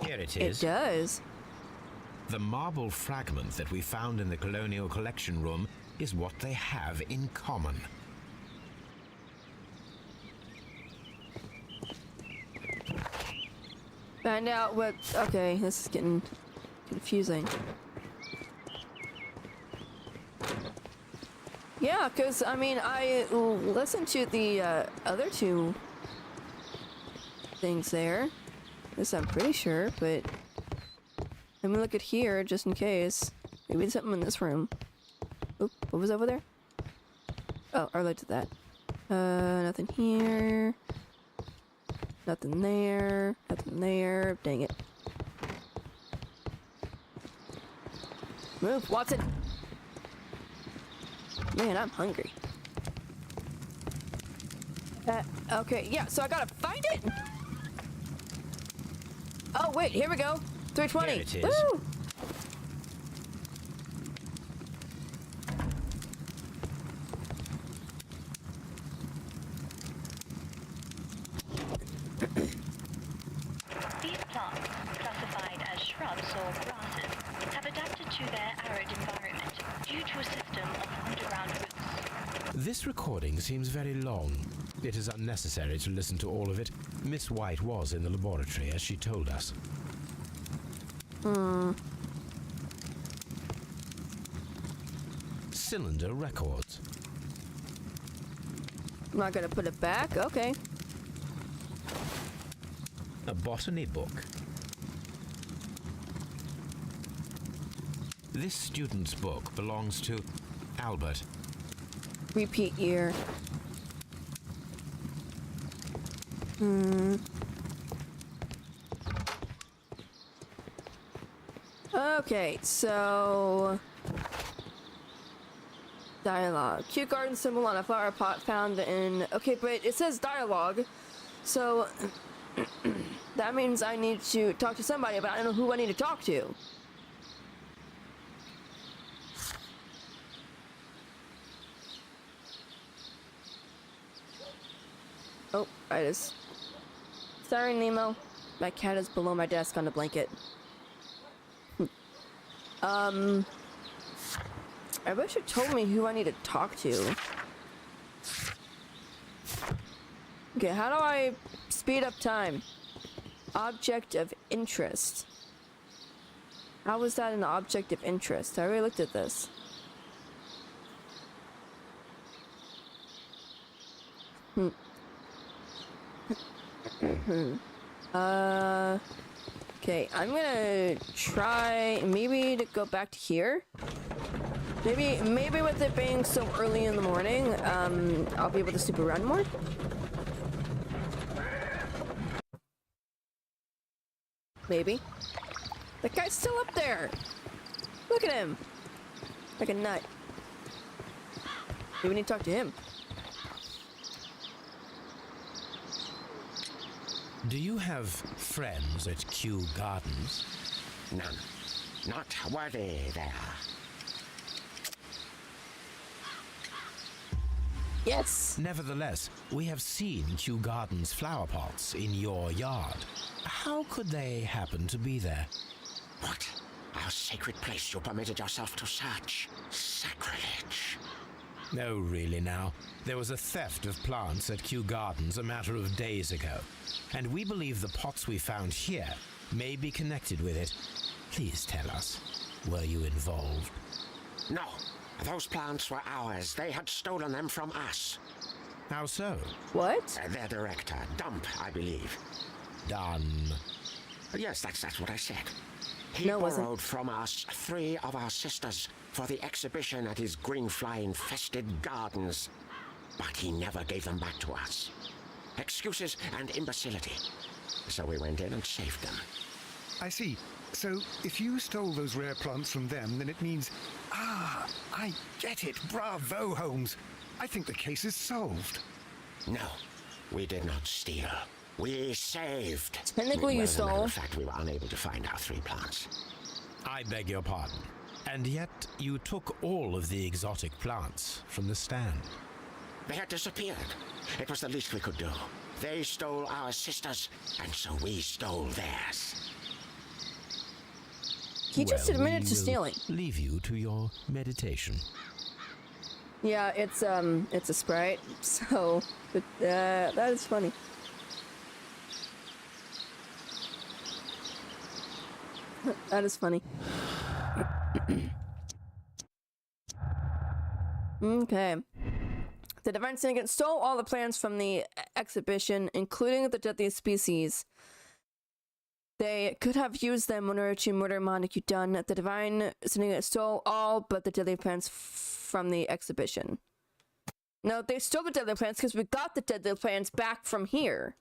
Here it is. It does. The marble fragment that we found in the Colonial Collection Room is what they have in common. Find out what... Okay, this is getting confusing. Yeah, because, I mean, I listened to the other two things there. This I'm pretty sure, but... Let me look at here, just in case. Maybe there's something in this room. Oop, what was over there? Oh, I looked at that. Nothing here. Nothing there. Nothing there. Dang it. Move, Watson! Man, I'm hungry. Okay, yeah, so I gotta find it! Oh, wait, here we go. 320. Here it is. Woo! These plants, classified as shrubs or grasses, have adapted to their arid environment due to a system of underground roots. This recording seems very long. It is unnecessary to listen to all of it. Miss White was in the laboratory, as she told us. Cylinder records. I'm not gonna put it back. Okay. A botany book. This student's book belongs to Albert. Repeat year. Okay, so dialogue. Cute garden symbol on a flower pot found in. Okay, but it says dialogue, so that means I need to talk to somebody, but I don't know who I need to talk to. Oh, I just. Sorry, Nemo. My cat is below my desk on the blanket. I wish it told me who I need to talk to. Okay, how do I speed up time? Object of interest. How is that an object of interest? I already looked at this. Okay, I'm gonna try maybe to go back to here. Maybe with it being so early in the morning, I'll be able to super run more. Maybe. That guy's still up there. Look at him. Like a nut. Maybe we need to talk to him. Do you have friends at Kew Gardens? None. Not worthy there. Yes. Nevertheless, we have seen Kew Gardens flower pots in your yard. How could they happen to be there? What? Our sacred place you permitted yourself to search. Sacrilege. No, really now. There was a theft of plants at Kew Gardens a matter of days ago, and we believe the pots we found here may be connected with it. Please tell us, were you involved? No. Those plants were ours. They had stolen them from us. How so? What? Their director, Dump, I believe. Done. Yes, that's what I said. He No, it wasn't. borrowed from us 3 of our sisters for the exhibition at his greenfly-infested gardens. But he never gave them back to us. Excuses and imbecility. So we went in and saved them. I see. So, if you stole those rare plants from them, then it means... Ah, I get it. Bravo, Holmes. I think the case is solved. No, we did not steal. We saved. Technically, you As a matter stole. of fact, we were unable to find our 3 plants. I beg your pardon. And yet you took all of the exotic plants from the stand. They had disappeared. It was the least we could do. They stole our sisters, and so we stole theirs. He just Well, admitted we to will stealing. Leave you to your meditation. Yeah, it's a sprite. So, but, that is funny. That is funny. Okay. The Divine Syndicate stole all the plants from the exhibition, including the deadly species. They could have used them in order to murder Montague Dunn. The Divine Syndicate stole all but the deadly plants from the exhibition. No, they stole the deadly plants because we got the deadly plants back from here.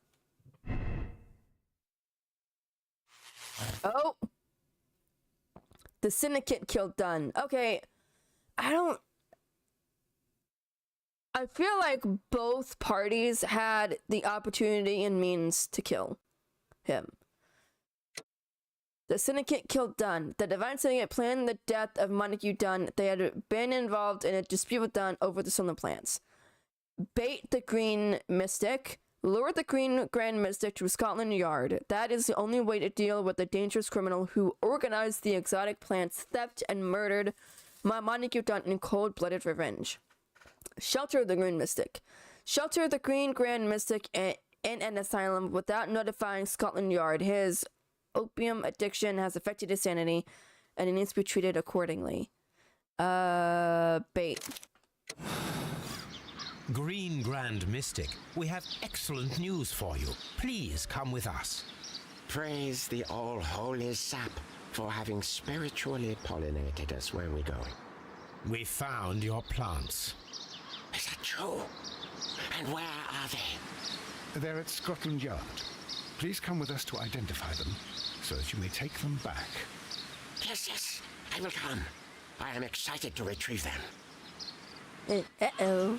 Oh. The Syndicate killed Dunn. Okay. I feel like both parties had the opportunity and means to kill him. The syndicate killed Dunn. The divine syndicate planned the death of Montague Dunn. They had been involved in a dispute with Dunn over the stolen plants. Bait the Green Mystic. Lure the Green Grand Mystic to Scotland Yard. That is the only way to deal with the dangerous criminal who organized the exotic plants theft and murdered Montague Dunn in cold-blooded revenge. Shelter the Green Mystic. Shelter the Green Grand Mystic in an asylum without notifying Scotland Yard. His opium addiction has affected his sanity, and he needs to be treated accordingly. Bait. Green Grand Mystic, we have excellent news for you. Please come with us. Praise the all-holy sap for having spiritually pollinated us. Where are we going? We found your plants. Is that true? And where are they? They're at Scotland Yard. Please come with us to identify them, so that you may take them back. Yes, I will come. I am excited to retrieve them. Uh-oh.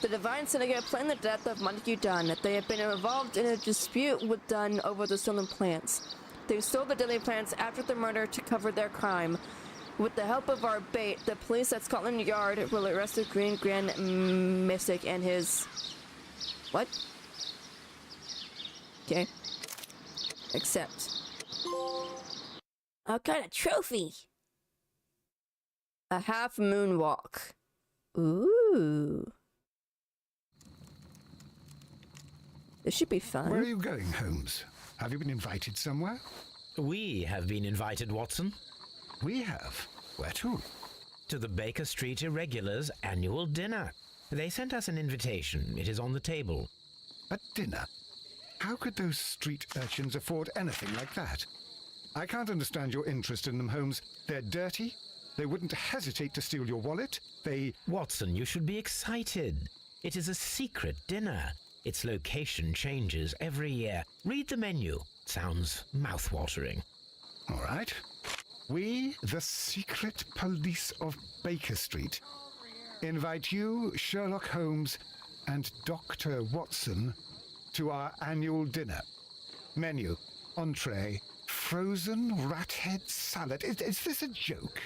The Divine Syndicate planned the death of Montague Dunn. They have been involved in a dispute with Dunn over the stolen plants. They stole the deadly plants after the murder to cover their crime. With the help of our bait, the police at Scotland Yard will arrest the Green Grand Mystic and his... What? Okay. Accept. I got a trophy! A half moonwalk. Ooh. This should be fun. Where are you going, Holmes? Have you been invited somewhere? We have been invited, Watson. We have. Where to? To the Baker Street Irregulars' annual dinner. They sent us an invitation. It is on the table. A dinner? How could those street urchins afford anything like that? I can't understand your interest in them, Holmes. They're dirty. They wouldn't hesitate to steal your wallet. Watson, you should be excited. It is a secret dinner. Its location changes every year. Read the menu. Sounds mouth-watering. All right. We, the secret police of Baker Street, invite you, Sherlock Holmes, and Dr. Watson to our annual dinner. Menu, entree, frozen rat head salad. Is this a joke?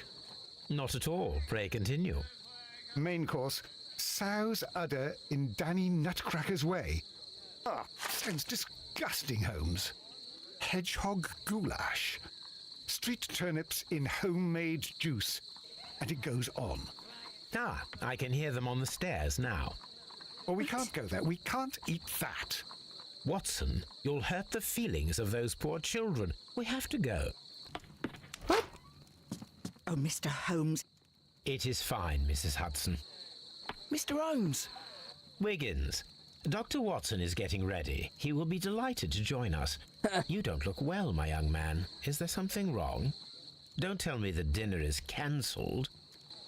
Not at all. Pray continue. Main course, sow's udder in Danny Nutcracker's way. Ah, sounds disgusting, Holmes. Hedgehog goulash. Street turnips in homemade juice. And it goes on. Ah, I can hear them on the stairs now. Oh, we can't go there. We can't eat that. Watson, you'll hurt the feelings of those poor children. We have to go. What? Oh, Mr. Holmes. It is fine, Mrs. Hudson. Mr. Holmes. Wiggins, Dr. Watson is getting ready. He will be delighted to join us. You don't look well, my young man. Is there something wrong? Don't tell me the dinner is cancelled.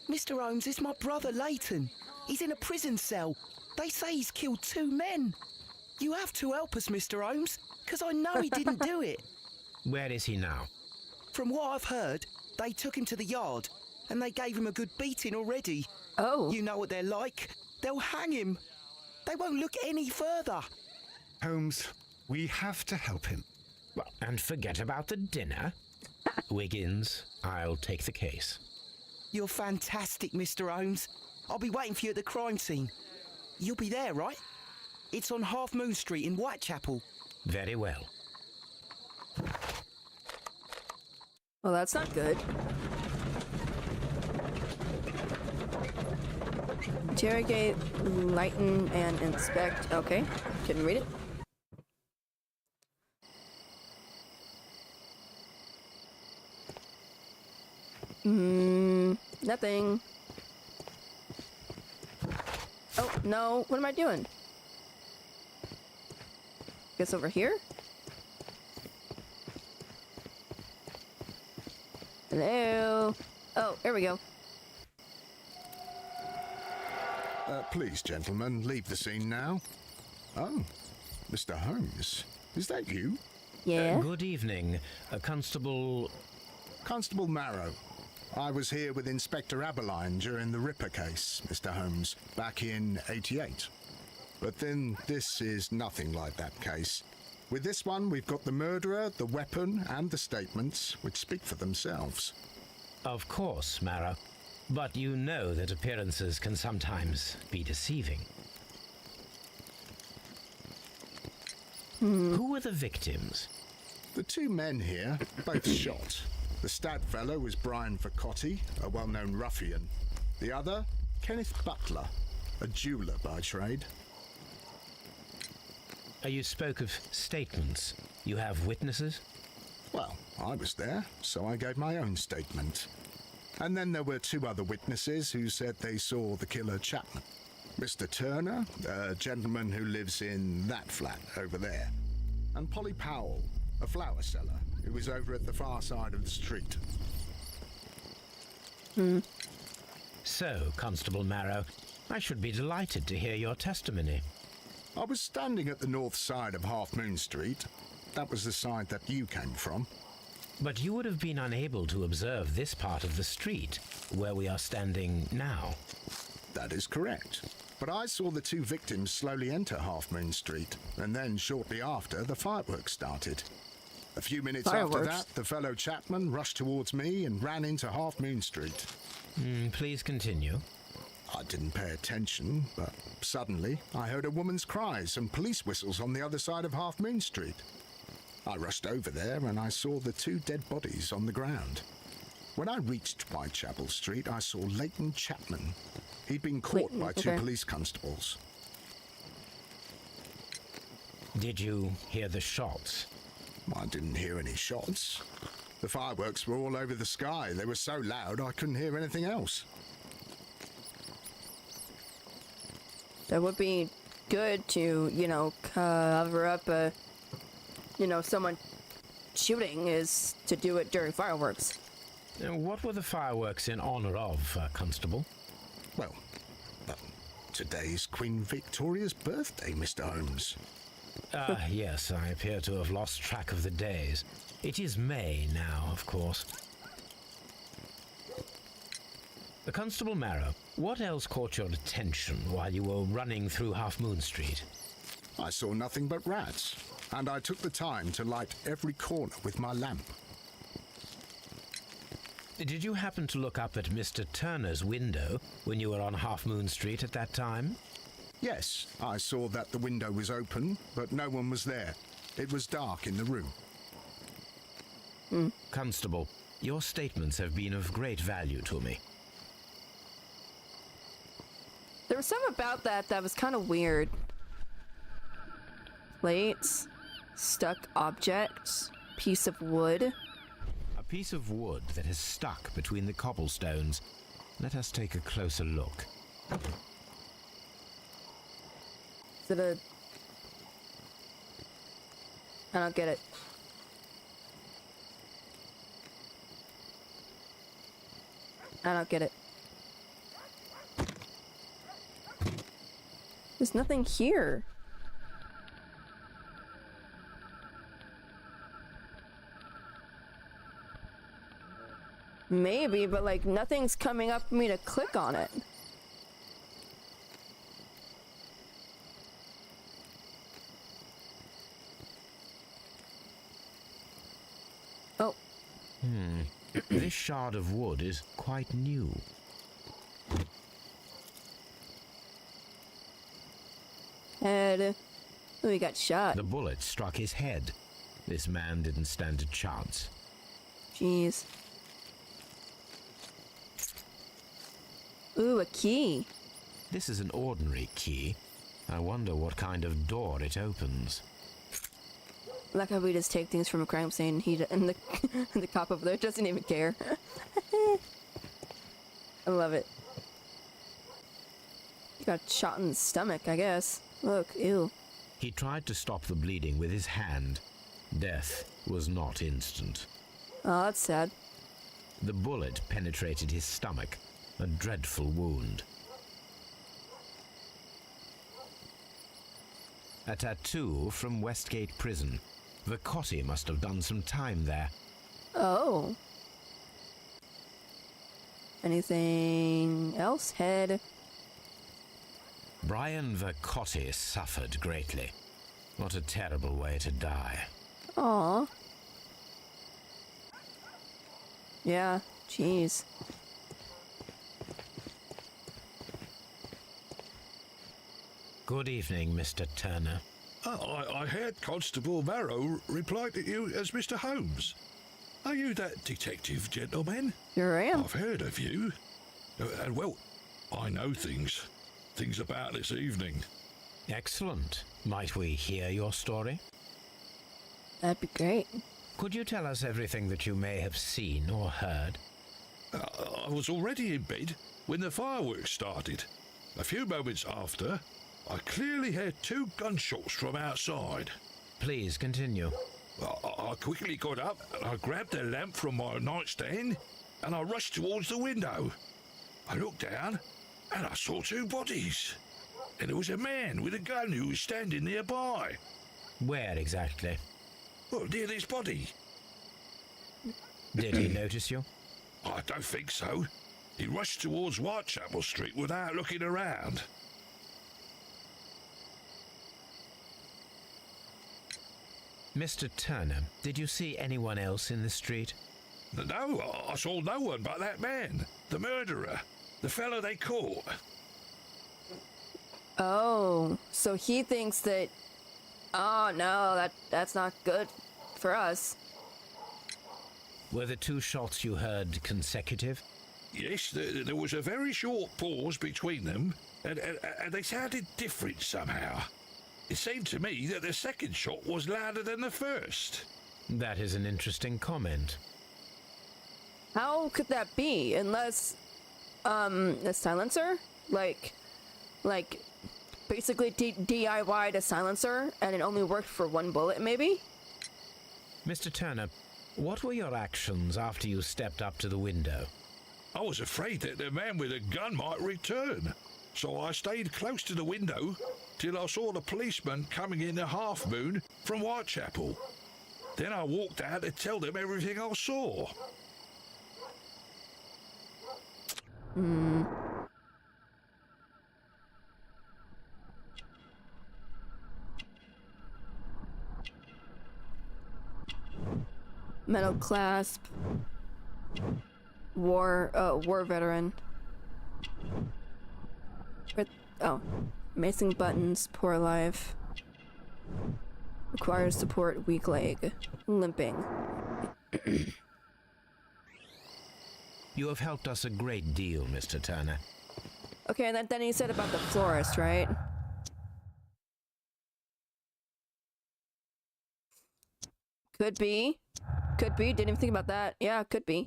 Mr. Holmes, it's my brother Leighton. He's in a prison cell. They say he's killed 2 men. You have to help us, Mr. Holmes, because I know he didn't do it. Where is he now? From what I've heard, they took him to the yard, and they gave him a good beating already. Oh. You know what they're like. They'll hang him. They won't look any further. Holmes, we have to help him. Well, and forget about the dinner. Wiggins, I'll take the case. You're fantastic, Mr. Holmes. I'll be waiting for you at the crime scene. You'll be there, right? It's on Half Moon Street in Whitechapel. Very well. Well, that's not good. Interrogate, lighten, and inspect. Okay, couldn't read it. Nothing. Oh, no. What am I doing? Guess over here? Hello? Oh, there we go. Please, gentlemen, leave the scene now. Oh, Mr. Holmes, is that you? Yeah? Good evening, Constable... Constable Marrow. I was here with Inspector Aberline during the Ripper case, Mr. Holmes, back in '88. But then this is nothing like that case. With this one, we've got the murderer, the weapon, and the statements, which speak for themselves. Of course, Marrow. But you know that appearances can sometimes be deceiving. Who were the victims? The two men here, both shot. The stout fellow was Brian Vercotti, a well-known ruffian. The other, Kenneth Butler, a jeweller by trade. You spoke of statements. You have witnesses? Well, I was there, so I gave my own statement. And then there were two other witnesses who said they saw the killer Chapman. Mr. Turner, a gentleman who lives in that flat over there. And Polly Powell, a flower seller, who was over at the far side of the street. So, Constable Marrow, I should be delighted to hear your testimony. I was standing at the north side of Half Moon Street. That was the side that you came from. But you would have been unable to observe this part of the street, where we are standing now. That is correct. But I saw the two victims slowly enter Half Moon Street, and then shortly after, the fireworks started. A few minutes after that, the fellow Chapman rushed towards me and ran into Half Moon Street. Please continue. I didn't pay attention, but suddenly I heard a woman's cries and police whistles on the other side of Half Moon Street. I rushed over there and I saw the two dead bodies on the ground. When I reached Whitechapel Street, I saw Leighton Chapman. He'd been caught by two police constables. Did you hear the shots? I didn't hear any shots. The fireworks were all over the sky. They were so loud I couldn't hear anything else. That would be good to, cover up someone shooting is to do it during fireworks. What were the fireworks in honor of, Constable? Well, today's Queen Victoria's birthday, Mr. Holmes. Yes, I appear to have lost track of the days. It is May now, of course. Constable Marrow, what else caught your attention while you were running through Half Moon Street? I saw nothing but rats, and I took the time to light every corner with my lamp. Did you happen to look up at Mr. Turner's window when you were on Half Moon Street at that time? Yes, I saw that the window was open, but no one was there. It was dark in the room. Constable, your statements have been of great value to me. There was something about that was kind of weird. Plates, stuck objects, piece of wood. A piece of wood that has stuck between the cobblestones. Let us take a closer look. Is it a... I don't get it. I don't get it. There's nothing here. Maybe, but like nothing's coming up for me to click on it. Oh. This shard of wood is quite new. Head. Oh, he got shot. The bullet struck his head. This man didn't stand a chance. Jeez. Ooh, a key. This is an ordinary key. I wonder what kind of door it opens. Like how we just take things from a crime scene and the the cop over there doesn't even care. I love it. He got shot in the stomach, I guess. Look, ew. He tried to stop the bleeding with his hand. Death was not instant. Oh, that's sad. The bullet penetrated his stomach, a dreadful wound. A tattoo from Westgate Prison. Vercotti must have done some time there. Oh. Anything else? Head. Brian Vercotti suffered greatly. What a terrible way to die. Aw. Yeah, jeez. Good evening, Mr. Turner. I heard Constable Barrow reply to you as Mr. Holmes. Are you that detective, gentleman? Here I am. I've heard of you. And, well, I know things about this evening. Excellent. Might we hear your story? That'd be great. Could you tell us everything that you may have seen or heard? I was already in bed when the fireworks started. A few moments after, I clearly heard 2 gunshots from outside. Please continue. I quickly got up and I grabbed the lamp from my nightstand and I rushed towards the window. I looked down and I saw 2 bodies. And there was a man with a gun who was standing nearby. Where exactly? Well, near this body. Did he notice you? I don't think so. He rushed towards Whitechapel Street without looking around. Mr. Turner, did you see anyone else in the street? No, I saw no one but that man, the murderer, the fellow they caught. Oh, so he thinks that... Oh, no, that's not good for us. Were the 2 shots you heard consecutive? Yes, there was a very short pause between them, and they sounded different somehow. It seemed to me that the second shot was louder than the first. That is an interesting comment. How could that be? Unless, a silencer? Like, basically DIY'd a silencer, and it only worked for 1 bullet, maybe? Mr. Turner, what were your actions after you stepped up to the window? I was afraid that the man with a gun might return, so I stayed close to the window till I saw the policeman coming in the Half Moon from Whitechapel. Then I walked out to tell them everything I saw. Metal clasp. War veteran. Missing buttons, poor life. Requires support, weak leg. Limping. You have helped us a great deal, Mr. Turner. Okay, and then he said about the florist, right? Could be. Didn't even think about that. Yeah, could be.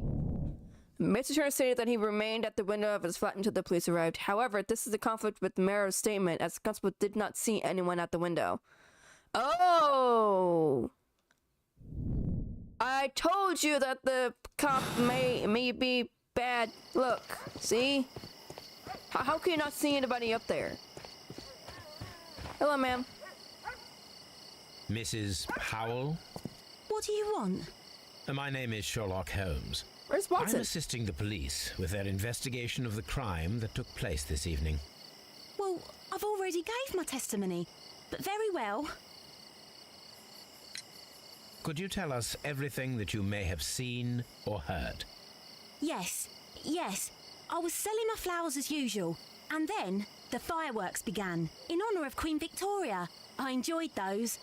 Mr. Turner stated that he remained at the window of his flat until the police arrived. However, this is a conflict with Merrow's statement, as the constable did not see anyone at the window. Oh! I told you that the cop may be bad. Look, see? How can you not see anybody up there? Hello, ma'am. Mrs. Powell? What do you want? My name is Sherlock Holmes. Where's Watson? I'm assisting the police with their investigation of the crime that took place this evening. Well, I've already gave my testimony, but very well. Could you tell us everything that you may have seen or heard? Yes. I was selling my flowers as usual, and then the fireworks began, in honour of Queen Victoria. I enjoyed those.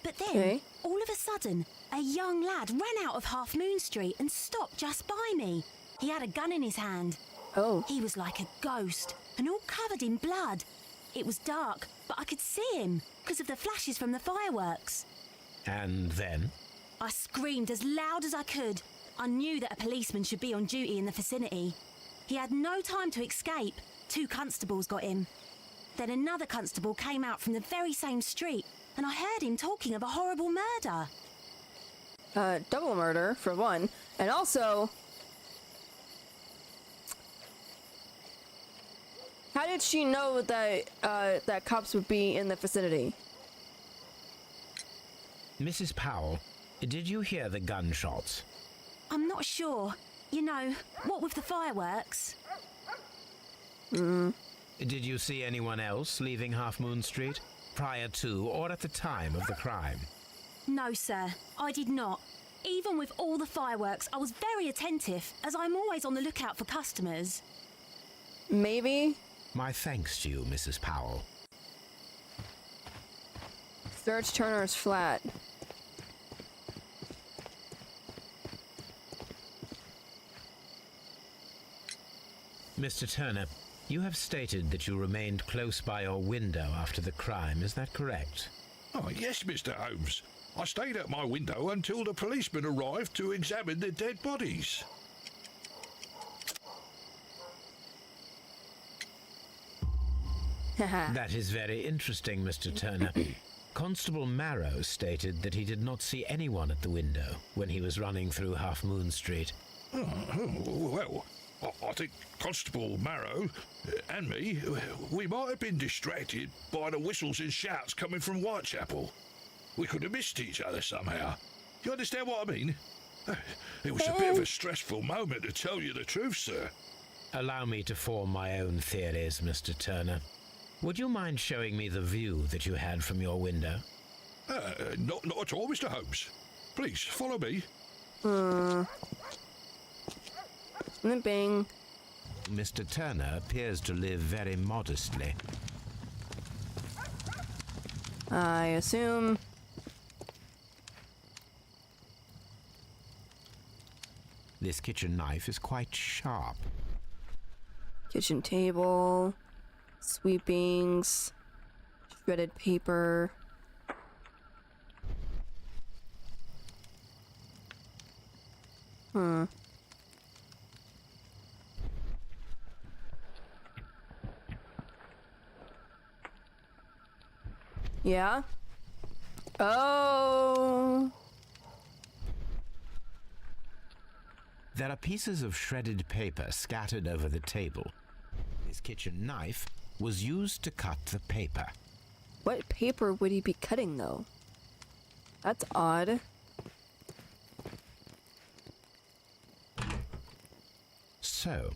But then, all of a sudden, a young lad ran out of Half Moon Street and stopped just by me. He had a gun in his hand. Oh. He was like a ghost, and all covered in blood. It was dark, but I could see him, because of the flashes from the fireworks. And then? I screamed as loud as I could. I knew that a policeman should be on duty in the vicinity. He had no time to escape. 2 constables got him. Then another constable came out from the very same street, and I heard him talking of a horrible murder. Double murder, for one. And also... How did she know that, that cops would be in the vicinity? Mrs. Powell, did you hear the gunshots? I'm not sure. You know, what with the fireworks? Did you see anyone else leaving Half Moon Street prior to or at the time of the crime? No, sir, I did not. Even with all the fireworks, I was very attentive, as I'm always on the lookout for customers. Maybe? My thanks to you, Mrs. Powell. Search Turner's flat. Mr. Turner, you have stated that you remained close by your window after the crime, is that correct? Oh, yes, Mr. Holmes. I stayed at my window until the policeman arrived to examine the dead bodies. That is very interesting, Mr. Turner. Constable Marrow stated that he did not see anyone at the window when he was running through Half Moon Street. Well, I think Constable Marrow and me, we might have been distracted by the whistles and shouts coming from Whitechapel. We could have missed each other somehow. You understand what I mean? It was a bit of a stressful moment, to tell you the truth, sir. Allow me to form my own theories, Mr. Turner. Would you mind showing me the view that you had from your window? Not at all, Mr. Holmes. Please, follow me. Bing. Mr. Turner appears to live very modestly. I assume. This kitchen knife is quite sharp. Kitchen table. Sweepings. Shredded paper. Yeah? Oh! There are pieces of shredded paper scattered over the table. His kitchen knife was used to cut the paper. What paper would he be cutting, though? That's odd. So,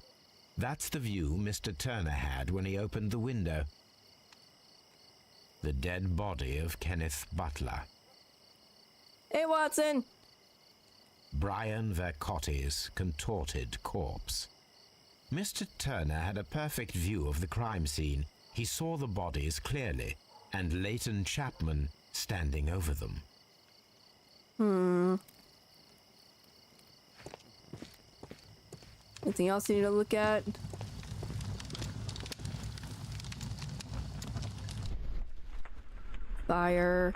that's the view Mr. Turner had when he opened the window. The dead body of Kenneth Butler. Hey, Watson! Brian Vercotti's contorted corpse. Mr. Turner had a perfect view of the crime scene. He saw the bodies clearly, and Leighton Chapman standing over them. Anything else you need to look at? Fire.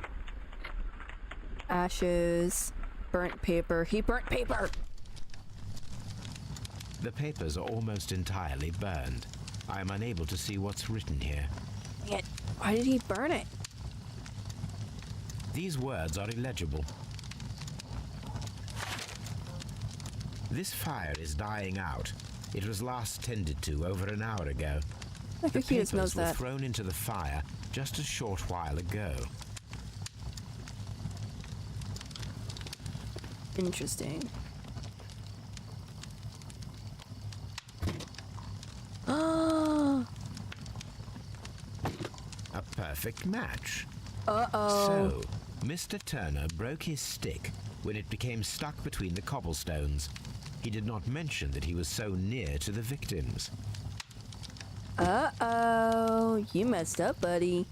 Ashes. Burnt paper. He burnt paper! The papers are almost entirely burned. I am unable to see what's written here. Yet, why did he burn it? These words are illegible. This fire is dying out. It was last tended to over an hour ago. I The think he just knows papers were that. thrown into the fire just a short while ago. Interesting. A perfect match. Uh-oh. So, Mr. Turner broke his stick when it became stuck between the cobblestones. He did not mention that he was so near to the victims. Uh-oh. You messed up, buddy.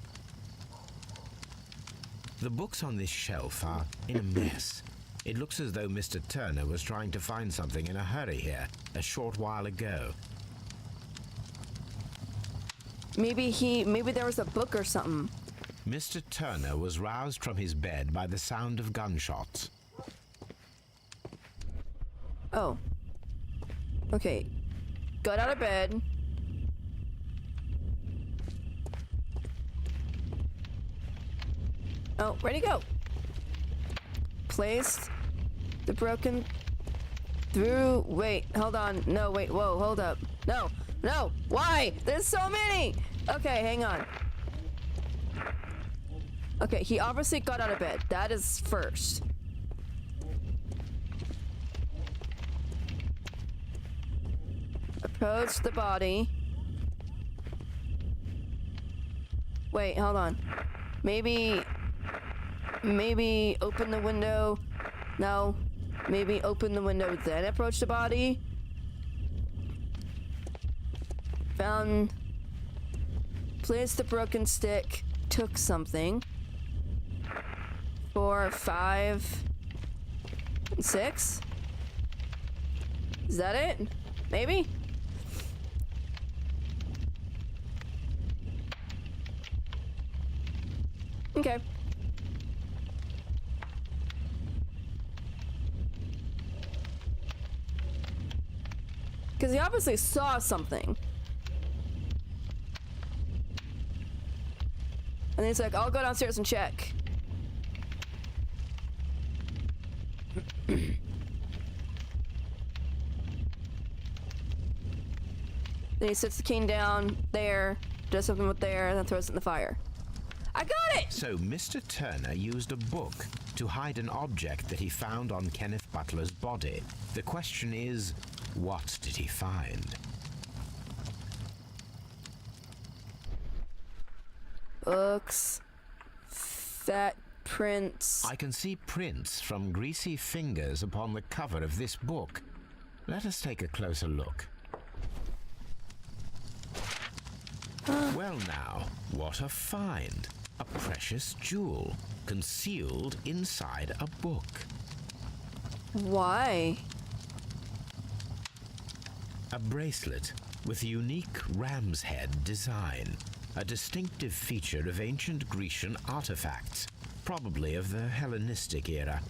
The books on this shelf are in a mess. It looks as though Mr. Turner was trying to find something in a hurry here a short while ago. Maybe there was a book or something. Mr. Turner was roused from his bed by the sound of gunshots. Oh. Okay. Got out of bed. Oh, ready to go. Placed the broken through. Wait, hold on. No, wait, whoa, hold up. No, no, why? There's so many. Okay, hang on. Okay, he obviously got out of bed. That is first. Approach the body. Wait, hold on. Maybe open the window. No. Maybe open the window, then approach the body. Found. Placed the broken stick. Took something. 4, 5, 6. Is that it? Maybe? Okay. Because he obviously saw something. And he's like, I'll go downstairs and check. Then he sets the cane down there, does something with there, and then throws it in the fire. I got it! So Mr. Turner used a book to hide an object that he found on Kenneth Butler's body. The question is, what did he find? Books. Fat prints. I can see prints from greasy fingers upon the cover of this book. Let us take a closer look. Well now, what a find. A precious jewel concealed inside a book. Why? A bracelet with a unique ram's head design. A distinctive feature of ancient Grecian artifacts, probably of the Hellenistic era.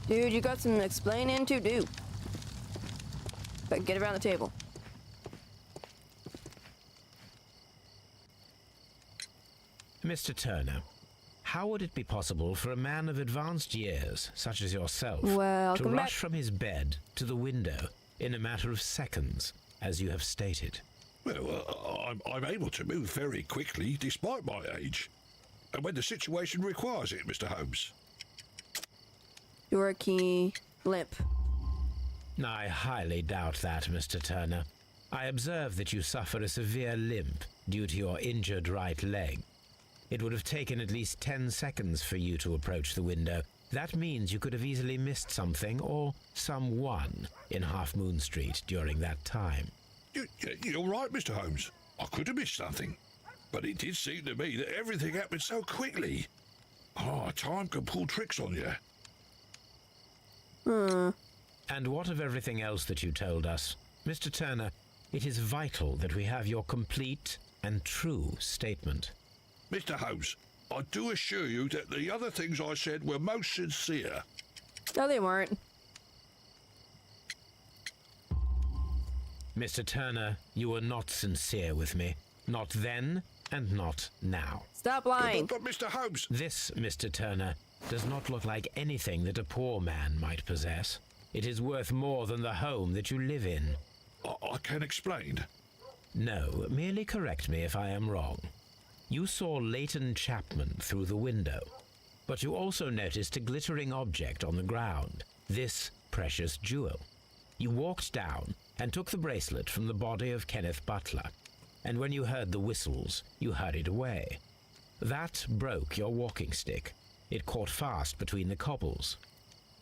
Dude, you got some explaining to do. But get around the table. Mr. Turner, how would it be possible for a man of advanced years, such as yourself, to rush from his bed to the window in a matter of seconds, as you have stated? Well, I'm able to move very quickly, despite my age. And when the situation requires it, Mr. Holmes. Door key, limp. I highly doubt that, Mr. Turner. I observe that you suffer a severe limp due to your injured right leg. It would have taken at least 10 seconds for you to approach the window. That means you could have easily missed something or someone in Half Moon Street during that time. You're right, Mr. Holmes. I could have missed something. But it did seem to me that everything happened so quickly. Time can pull tricks on you. And what of everything else that you told us? Mr. Turner, it is vital that we have your complete and true statement. Mr. Holmes, I do assure you that the other things I said were most sincere. No, they weren't. Mr. Turner, you were not sincere with me. Not then, and not now. Stop lying. But Mr. Holmes... This, Mr. Turner, does not look like anything that a poor man might possess. It is worth more than the home that you live in. I can explain. No, merely correct me if I am wrong. You saw Leighton Chapman through the window, but you also noticed a glittering object on the ground, this precious jewel. You walked down and took the bracelet from the body of Kenneth Butler, and when you heard the whistles, you hurried away. That broke your walking stick. It caught fast between the cobbles.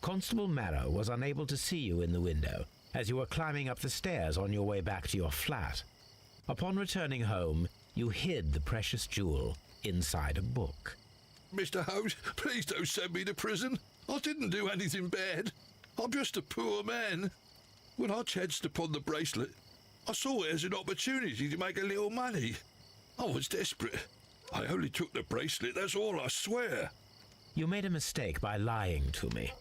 Constable Marrow was unable to see you in the window as you were climbing up the stairs on your way back to your flat. Upon returning home, you hid the precious jewel inside a book. Mr. Holmes, please don't send me to prison. I didn't do anything bad. I'm just a poor man. When I chanced upon the bracelet, I saw it as an opportunity to make a little money. I was desperate. I only took the bracelet, that's all, I swear. You made a mistake by lying to me.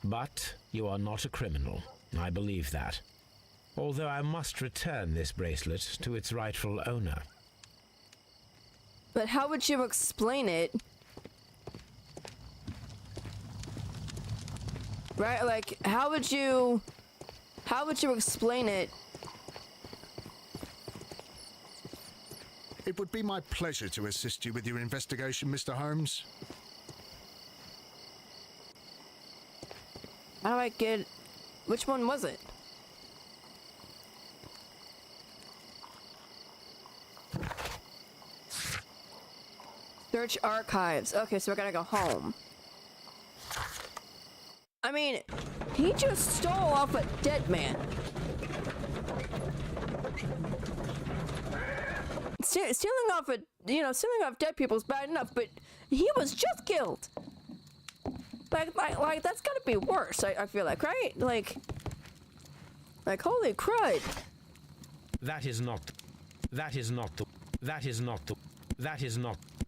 But you are not a criminal. I believe that. Although I must return this bracelet to its rightful owner. But how would you explain it? Right, like, how would you explain it? It would be my pleasure to assist you with your investigation, Mr. Holmes. How do I get... Which one was it? Search archives. Okay, so we're gonna go home. I mean, he just stole off a dead man. Stealing off stealing off dead people's bad enough, but he was just killed. Like that's gotta be worse. I feel like, right? Like holy crud. That is not the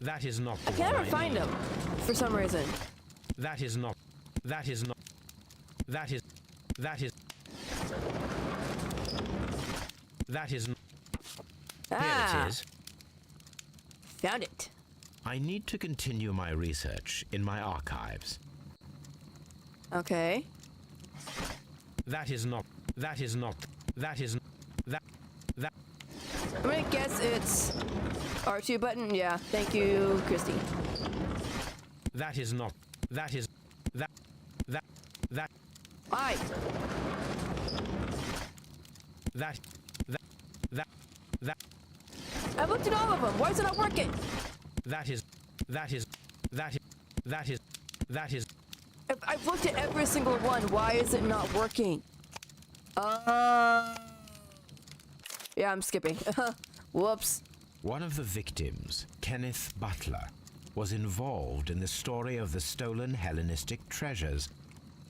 I can never find him for some reason. That is not. Ah, Here it is. found it. I need to continue my research in my archives. Okay. That. I'm gonna guess it's R2 button. Yeah, thank you, Christy. Why? I've looked at all of them. Why is it not working? I've looked at every single one. Why is it not working? Yeah, I'm skipping. Whoops. One of the victims, Kenneth Butler, was involved in the story of the stolen Hellenistic treasures.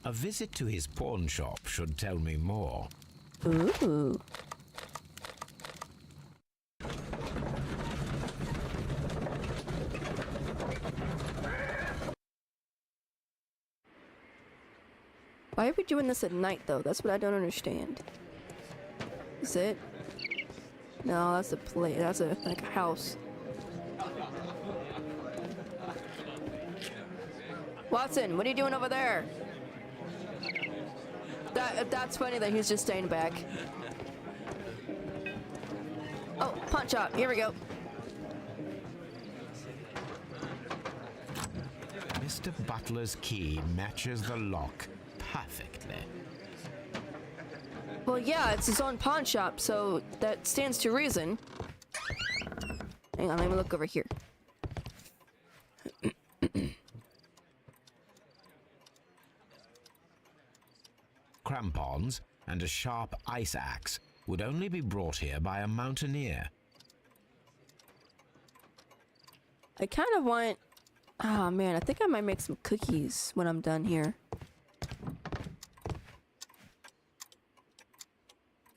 A visit to his pawn shop should tell me more. Ooh. Why are we doing this at night, though? That's what I don't understand. Is it? No, that's a place. That's like a house. Watson, what are you doing over there? That's funny that he's just staying back. Oh, pawn shop. Here we go. Mr. Butler's key matches the lock perfectly. Well, yeah, it's his own pawn shop, so that stands to reason. Hang on, let me look over here. Crampons and a sharp ice axe would only be brought here by a mountaineer. I kind of want... Oh, man, I think I might make some cookies when I'm done here.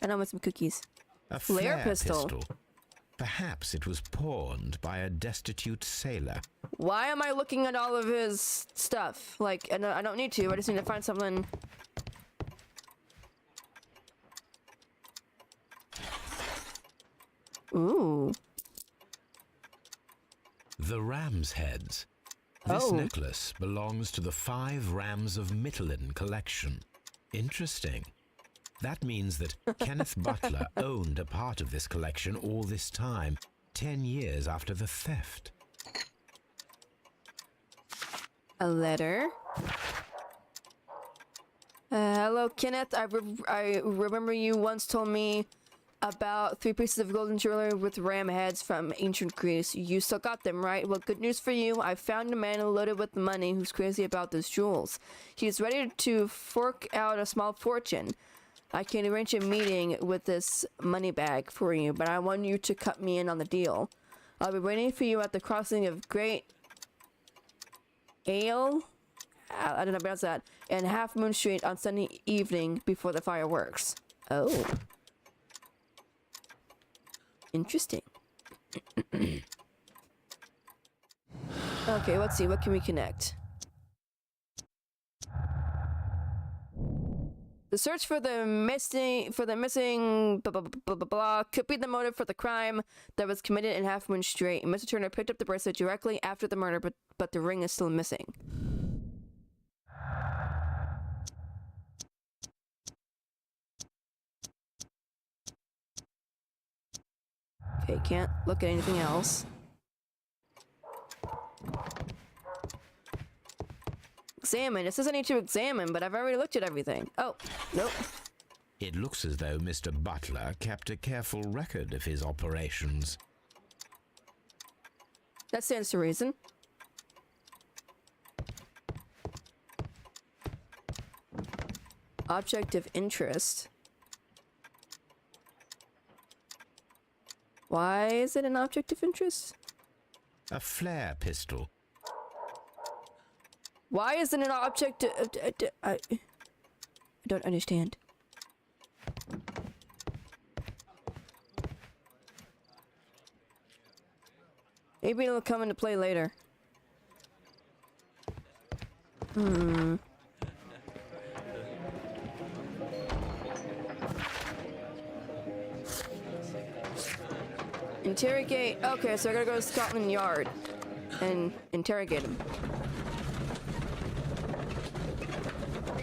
And I want some cookies. A Flare pistol. Perhaps it was pawned by a destitute sailor. Why am I looking at all of his stuff? Like, I don't need to. I just need to find something... Ooh. The ram's heads. This necklace belongs to the 5 Rams of Mittelin collection. Interesting. That means that Kenneth Butler owned a part of this collection all this time, 10 years after the theft. A letter. Hello, Kenneth. I remember you once told me about 3 pieces of golden jewelry with ram heads from ancient Greece. You still got them, right? Well, good news for you. I found a man loaded with money who's crazy about those jewels. He's ready to fork out a small fortune. I can arrange a meeting with this money bag for you, but I want you to cut me in on the deal. I'll be waiting for you at the crossing of Great Ale, I don't know about that, and Half Moon Street on Sunday evening before the fireworks. Oh. Interesting. Okay, let's see. What can we connect? The search for the missing blah, blah, blah, blah, blah, could be the motive for the crime that was committed in Half Moon Street. Mr. Turner picked up the bracelet directly after the murder, but the ring is still missing. Okay, can't look at anything else. Examine. It says I need to examine, but I've already looked at everything. Oh, nope. It looks as though Mr. Butler kept a careful record of his operations. That stands to reason. Object of interest. Why is it an object of interest? A flare pistol. Why is it an object? I don't understand. Maybe it'll come into play later. Interrogate. Okay, so I gotta go to Scotland Yard and interrogate him.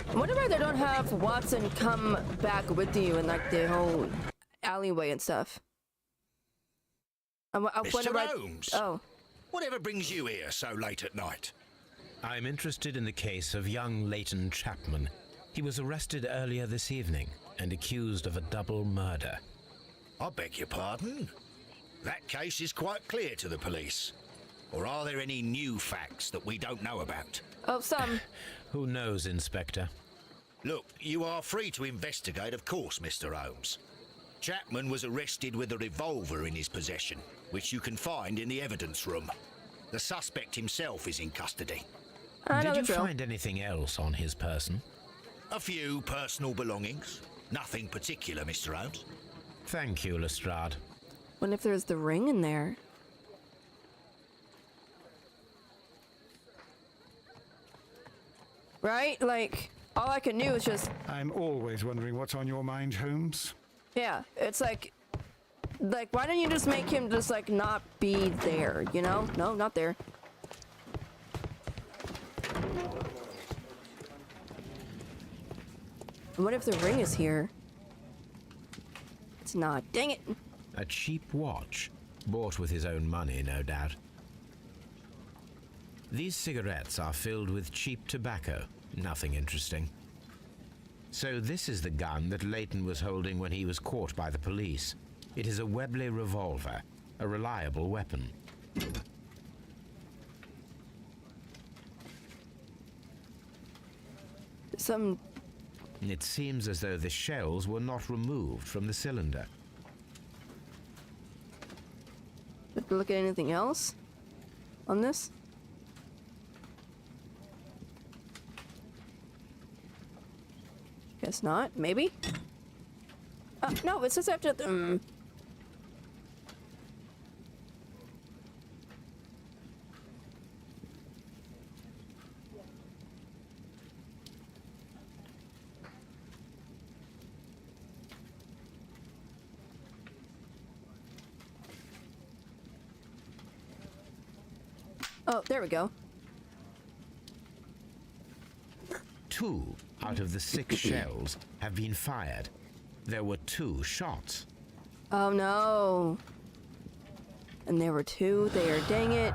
I wonder why they don't have Watson come back with you in like the whole alleyway and stuff. Mr. Holmes. Oh. Whatever brings you here so late at night? I'm interested in the case of young Leighton Chapman. He was arrested earlier this evening and accused of a double murder. I beg your pardon? That case is quite clear to the police. Or are there any new facts that we don't know about? Oh, some. Who knows, Inspector? Look, you are free to investigate, of course, Mr. Holmes. Chapman was arrested with a revolver in his possession, which you can find in the evidence room. The suspect himself is in custody. Did you find anything else on his person? A few personal belongings. Nothing particular, Mr. Holmes. Thank you, Lestrade. What if there's the ring in there? Right? Like, all I can do is just... I'm always wondering what's on your mind, Holmes. Yeah, it's like, why don't you just make him just, like, not be there, you know? No, not there. And what if the ring is here? It's not. Dang it! A cheap watch, bought with his own money, no doubt. These cigarettes are filled with cheap tobacco. Nothing interesting. So this is the gun that Leighton was holding when he was caught by the police. It is a Webley revolver, a reliable weapon. It seems as though the shells were not removed from the cylinder. Did we look at anything else on this? Guess not. Maybe? No, it says after the... Oh, there we go. 2 out of the 6 shells have been fired. There were 2 shots. Oh no. And there were 2 there, dang it.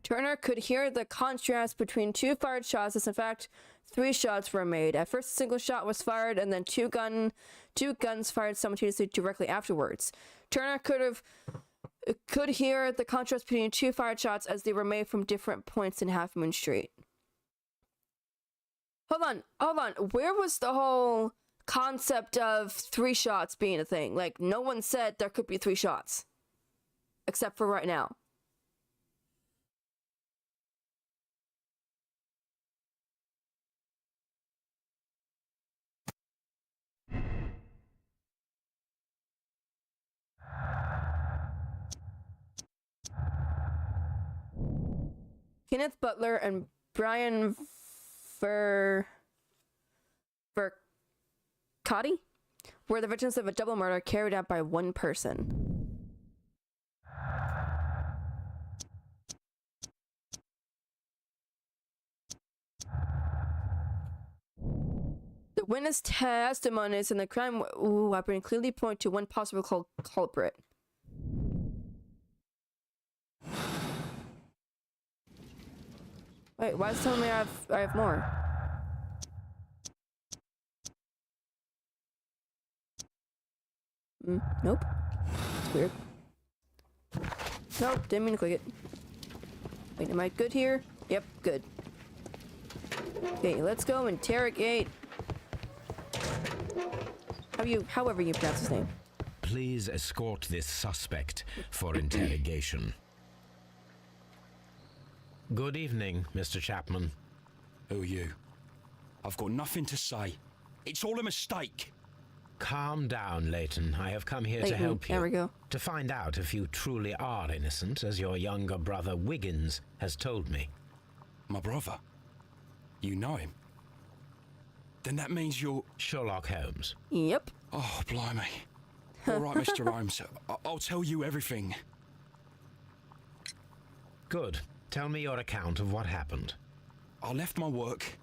Turner could hear the contrast between 2 fired shots as in fact 3 shots were made. At first a single shot was fired and then 2 guns fired simultaneously directly afterwards. Turner could hear the contrast between 2 fired shots as they were made from different points in Half Moon Street. Hold on. Where was the whole concept of 3 shots being a thing? Like, no one said there could be 3 shots. Except for right now. Kenneth Butler and Brian Vercotti were the victims of a double murder carried out by one person. The witness testimonies in the crime weapon clearly point to one possible culprit. Wait, why is it telling me I have more? Nope. It's weird. Nope, didn't mean to click it. Wait, am I good here? Yep, good. Okay, let's go interrogate. However you pronounce his name. Please escort this suspect for interrogation. Good evening, Mr. Chapman. Who are you? I've got nothing to say. It's all a mistake. Calm down, Leighton. I have come here to Leighton, help you. there we go. To find out if you truly are innocent, as your younger brother Wiggins has told me. My brother? You know him? Then that means you're... Sherlock Holmes. Yep. Oh, blimey. All right, Mr. Holmes. I'll tell you everything. Good. Tell me your account of what happened. I left my work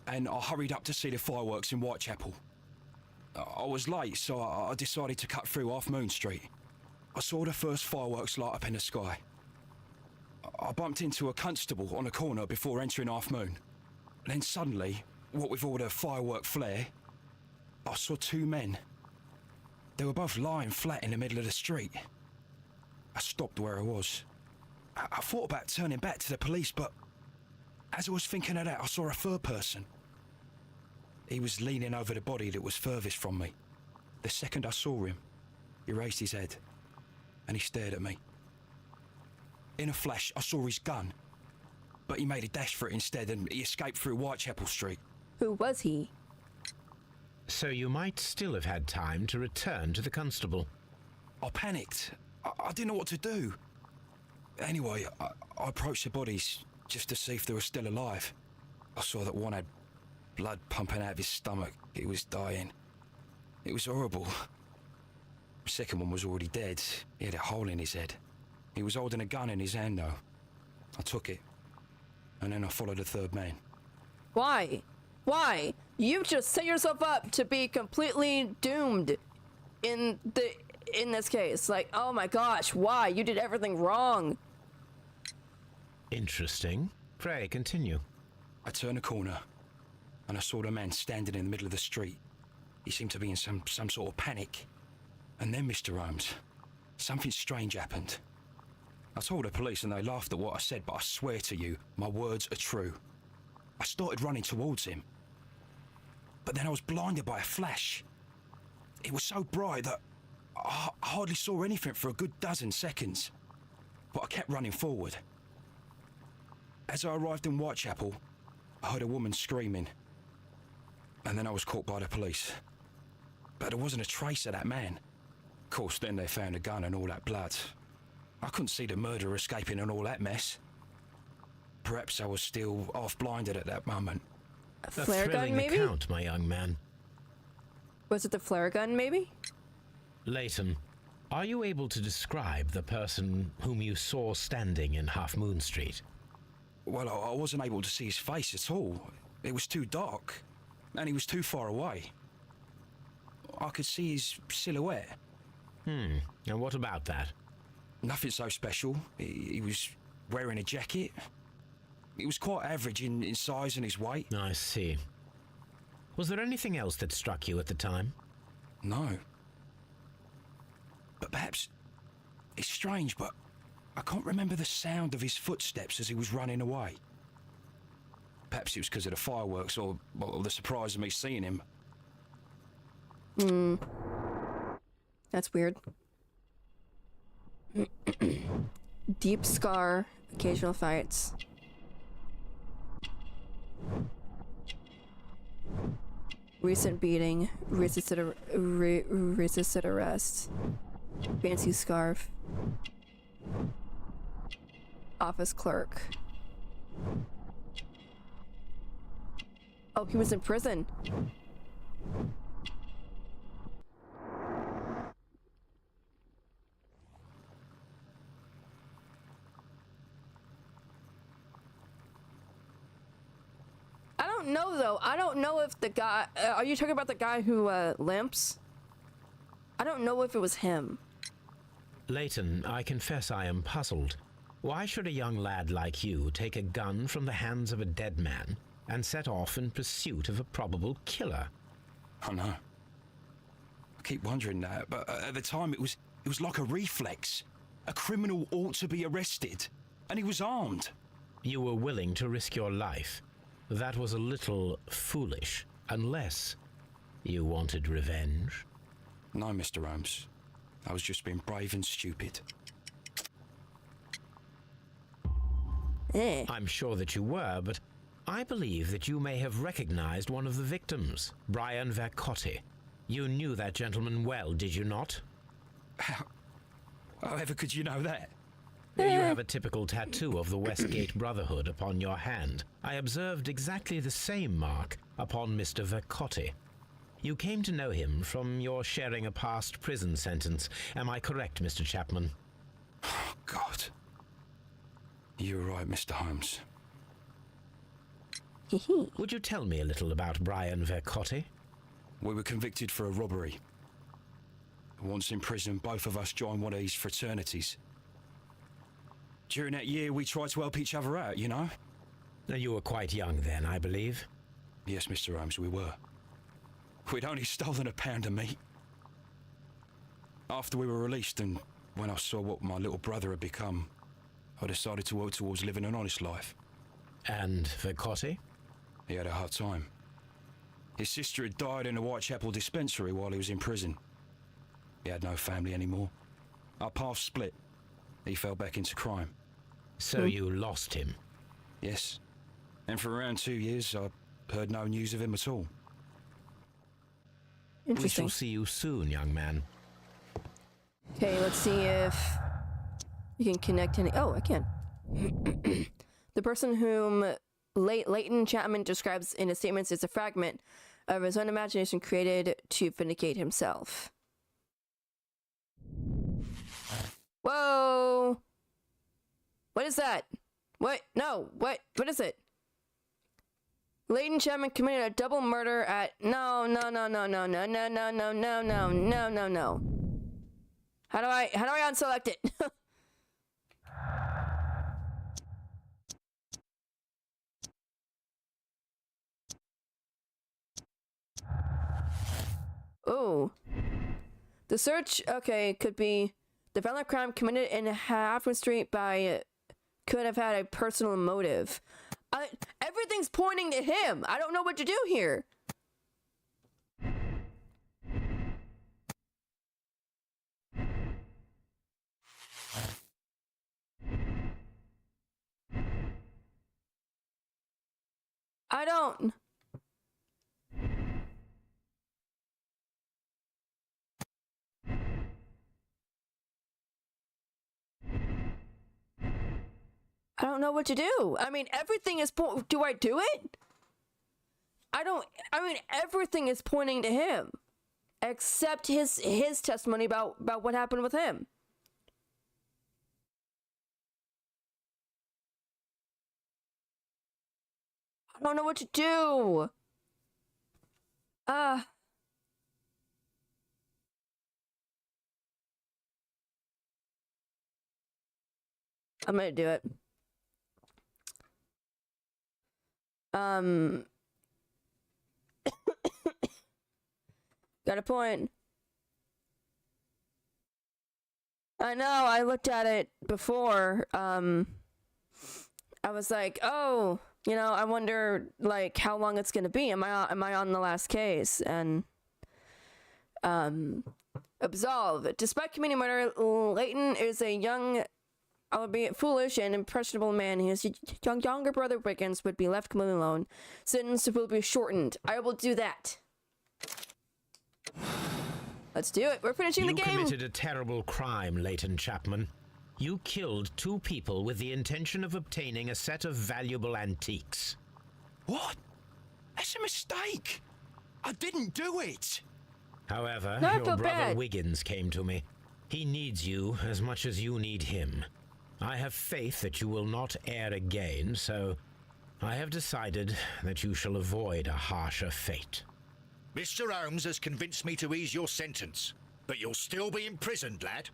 and I hurried up to see the fireworks in Whitechapel. I was late, so I decided to cut through Half Moon Street. I saw the first fireworks light up in the sky. I bumped into a constable on a corner before entering Half Moon. Then suddenly, what with all the firework flare, I saw two men. They were both lying flat in the middle of the street. I stopped where I was. I thought about turning back to the police, but as I was thinking of that, I saw a third person. He was leaning over the body that was furthest from me. The second I saw him, he raised his head and he stared at me. In a flash, I saw his gun, but he made a dash for it instead and he escaped through Whitechapel Street. Who was he? So you might still have had time to return to the constable. I panicked. I didn't know what to do. Anyway, I approached the bodies just to see if they were still alive. I saw that one had blood pumping out of his stomach. He was dying. It was horrible. The second one was already dead. He had a hole in his head. He was holding a gun in his hand, though. I took it, and then I followed the third man. Why? Why? You've just set yourself up to be completely doomed in this case. Like, oh my gosh, why? You did everything wrong. Interesting. Pray, continue. I turned a corner, and I saw the man standing in the middle of the street. He seemed to be in some sort of panic. And then, Mr. Holmes, something strange happened. I told the police and they laughed at what I said, but I swear to you, my words are true. I started running towards him. But then I was blinded by a flash. It was so bright that I hardly saw anything for a good dozen seconds. But I kept running forward. As I arrived in Whitechapel, I heard a woman screaming. And then I was caught by the police. But there wasn't a trace of that man. Of course, then they found a gun and all that blood. I couldn't see the murderer escaping and all that mess. Perhaps I was still half-blinded at that moment. A flare gun, maybe? Account, my young man. Was it the flare gun, maybe? Leighton, are you able to describe the person whom you saw standing in Half Moon Street? Well, I wasn't able to see his face at all. It was too dark, and he was too far away. I could see his silhouette. And what about that? Nothing so special. He was wearing a jacket. He was quite average in size and his weight. I see. Was there anything else that struck you at the time? No. But perhaps it's strange, but I can't remember the sound of his footsteps as he was running away. Perhaps it was because of the fireworks or the surprise of me seeing him. That's weird. Deep scar, occasional fights. Recent beating, resisted arrest. Fancy scarf. Office clerk. Oh, he was in prison. I don't know though. I don't know if the guy. Are you talking about the guy who limps? I don't know if it was him. Leighton, I confess I am puzzled. Why should a young lad like you take a gun from the hands of a dead man and set off in pursuit of a probable killer? I know. I keep wondering that, but at the time it was like a reflex. A criminal ought to be arrested, and he was armed. You were willing to risk your life. that was a little foolish, unless you wanted revenge. No, Mr. Holmes. I was just being brave and stupid. I'm sure that you were, but I believe that you may have recognized one of the victims, Brian Vercotti. You knew that gentleman well, did you not? However could you know that? You have a typical tattoo of the Westgate Brotherhood upon your hand. I observed exactly the same mark upon Mr. Vercotti. You came to know him from your sharing a past prison sentence. Am I correct, Mr. Chapman? Oh, God. You're right, Mr. Holmes. Would you tell me a little about Brian Vercotti? We were convicted for a robbery. Once in prison, both of us joined one of these fraternities. During that year, we tried to help each other out, you know? You were quite young then, I believe. Yes, Mr. Holmes, we were. We'd only stolen a pound of meat. After we were released, and when I saw what my little brother had become, I decided to work towards living an honest life. And Vercotti? He had a hard time. His sister had died in a Whitechapel dispensary while he was in prison. He had no family anymore. Our paths split. He fell back into crime. So you lost him? Yes. And for around 2 years, I heard no news of him at all. We shall see you soon, young man. Okay, let's see if you can connect any. Oh, I can. The person whom Leighton Chapman describes in his statements is a fragment of his own imagination created to vindicate himself. Whoa! What is that? What? No, what is it? Leighton Chapman committed a double murder at... No. How do I unselect it? Oh. The search, okay, could be the violent crime committed in Halfmoon Street could have had a personal motive. Everything's pointing to him. I don't know what to do here. I don't. I don't know what to do. I mean, everything is do I do it? Everything is pointing to him. Except his testimony about what happened with him. I don't know what to do. I'm gonna do it. Got a point. I know, I looked at it before. I was like, oh, you know, I wonder, like, how long it's gonna be. Am I on the last case? And, absolve. Despite committing murder, Leighton is a young, albeit foolish and impressionable man. His younger brother Wiggins would be left completely alone. Sentence will be shortened. I will do that. Let's do it. We're finishing the game. You committed a terrible crime, Leighton Chapman. You killed 2 people with the intention of obtaining a set of valuable antiques. What? That's a mistake. I didn't do it. However, No, I your feel brother bad. Wiggins came to me. He needs you as much as you need him. I have faith that you will not err again, so I have decided that you shall avoid a harsher fate. Mr. Holmes has convinced me to ease your sentence, but you'll still be imprisoned, lad.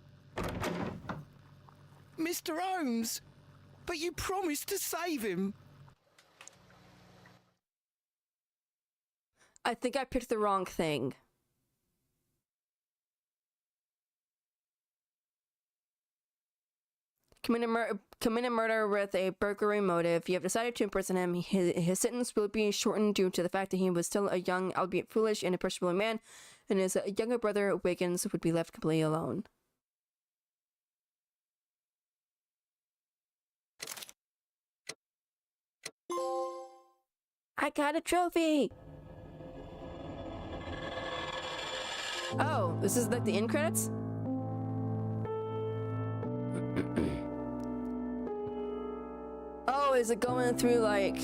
Mr. Holmes, but you promised to save him. I think I picked the wrong thing. committed murder with a burglary motive. You have decided to imprison him. His sentence will be shortened due to the fact that he was still a young, albeit foolish, and impressionable man, and his younger brother, Wiggins, would be left completely alone. I got a trophy! Oh, this is like the end credits? Oh, is it going through like...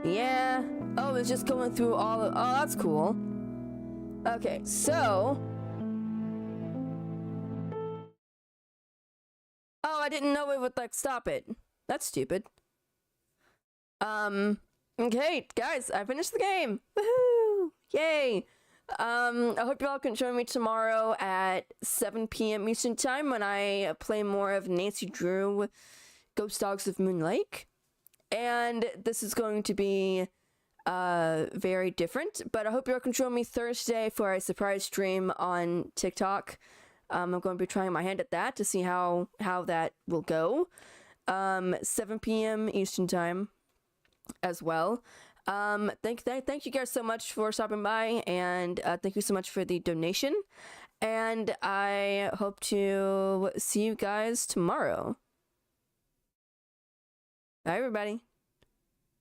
Yeah. Oh, it's just going through all of... Oh, that's cool. Okay, so... Oh, I didn't know it would like stop it. That's stupid. Okay, guys, I finished the game. Woohoo! Yay! I hope you all can join me tomorrow at 7 p.m. Eastern Time when I play more of Nancy Drew Ghost Dogs of Moon Lake. And this is going to be very different, but I hope you all can join me Thursday for a surprise stream on TikTok. I'm going to be trying my hand at that to see how that will go. 7 p.m. Eastern Time as well. Thank you guys so much for stopping by, and thank you so much for the donation, and I hope to see you guys tomorrow. Bye everybody.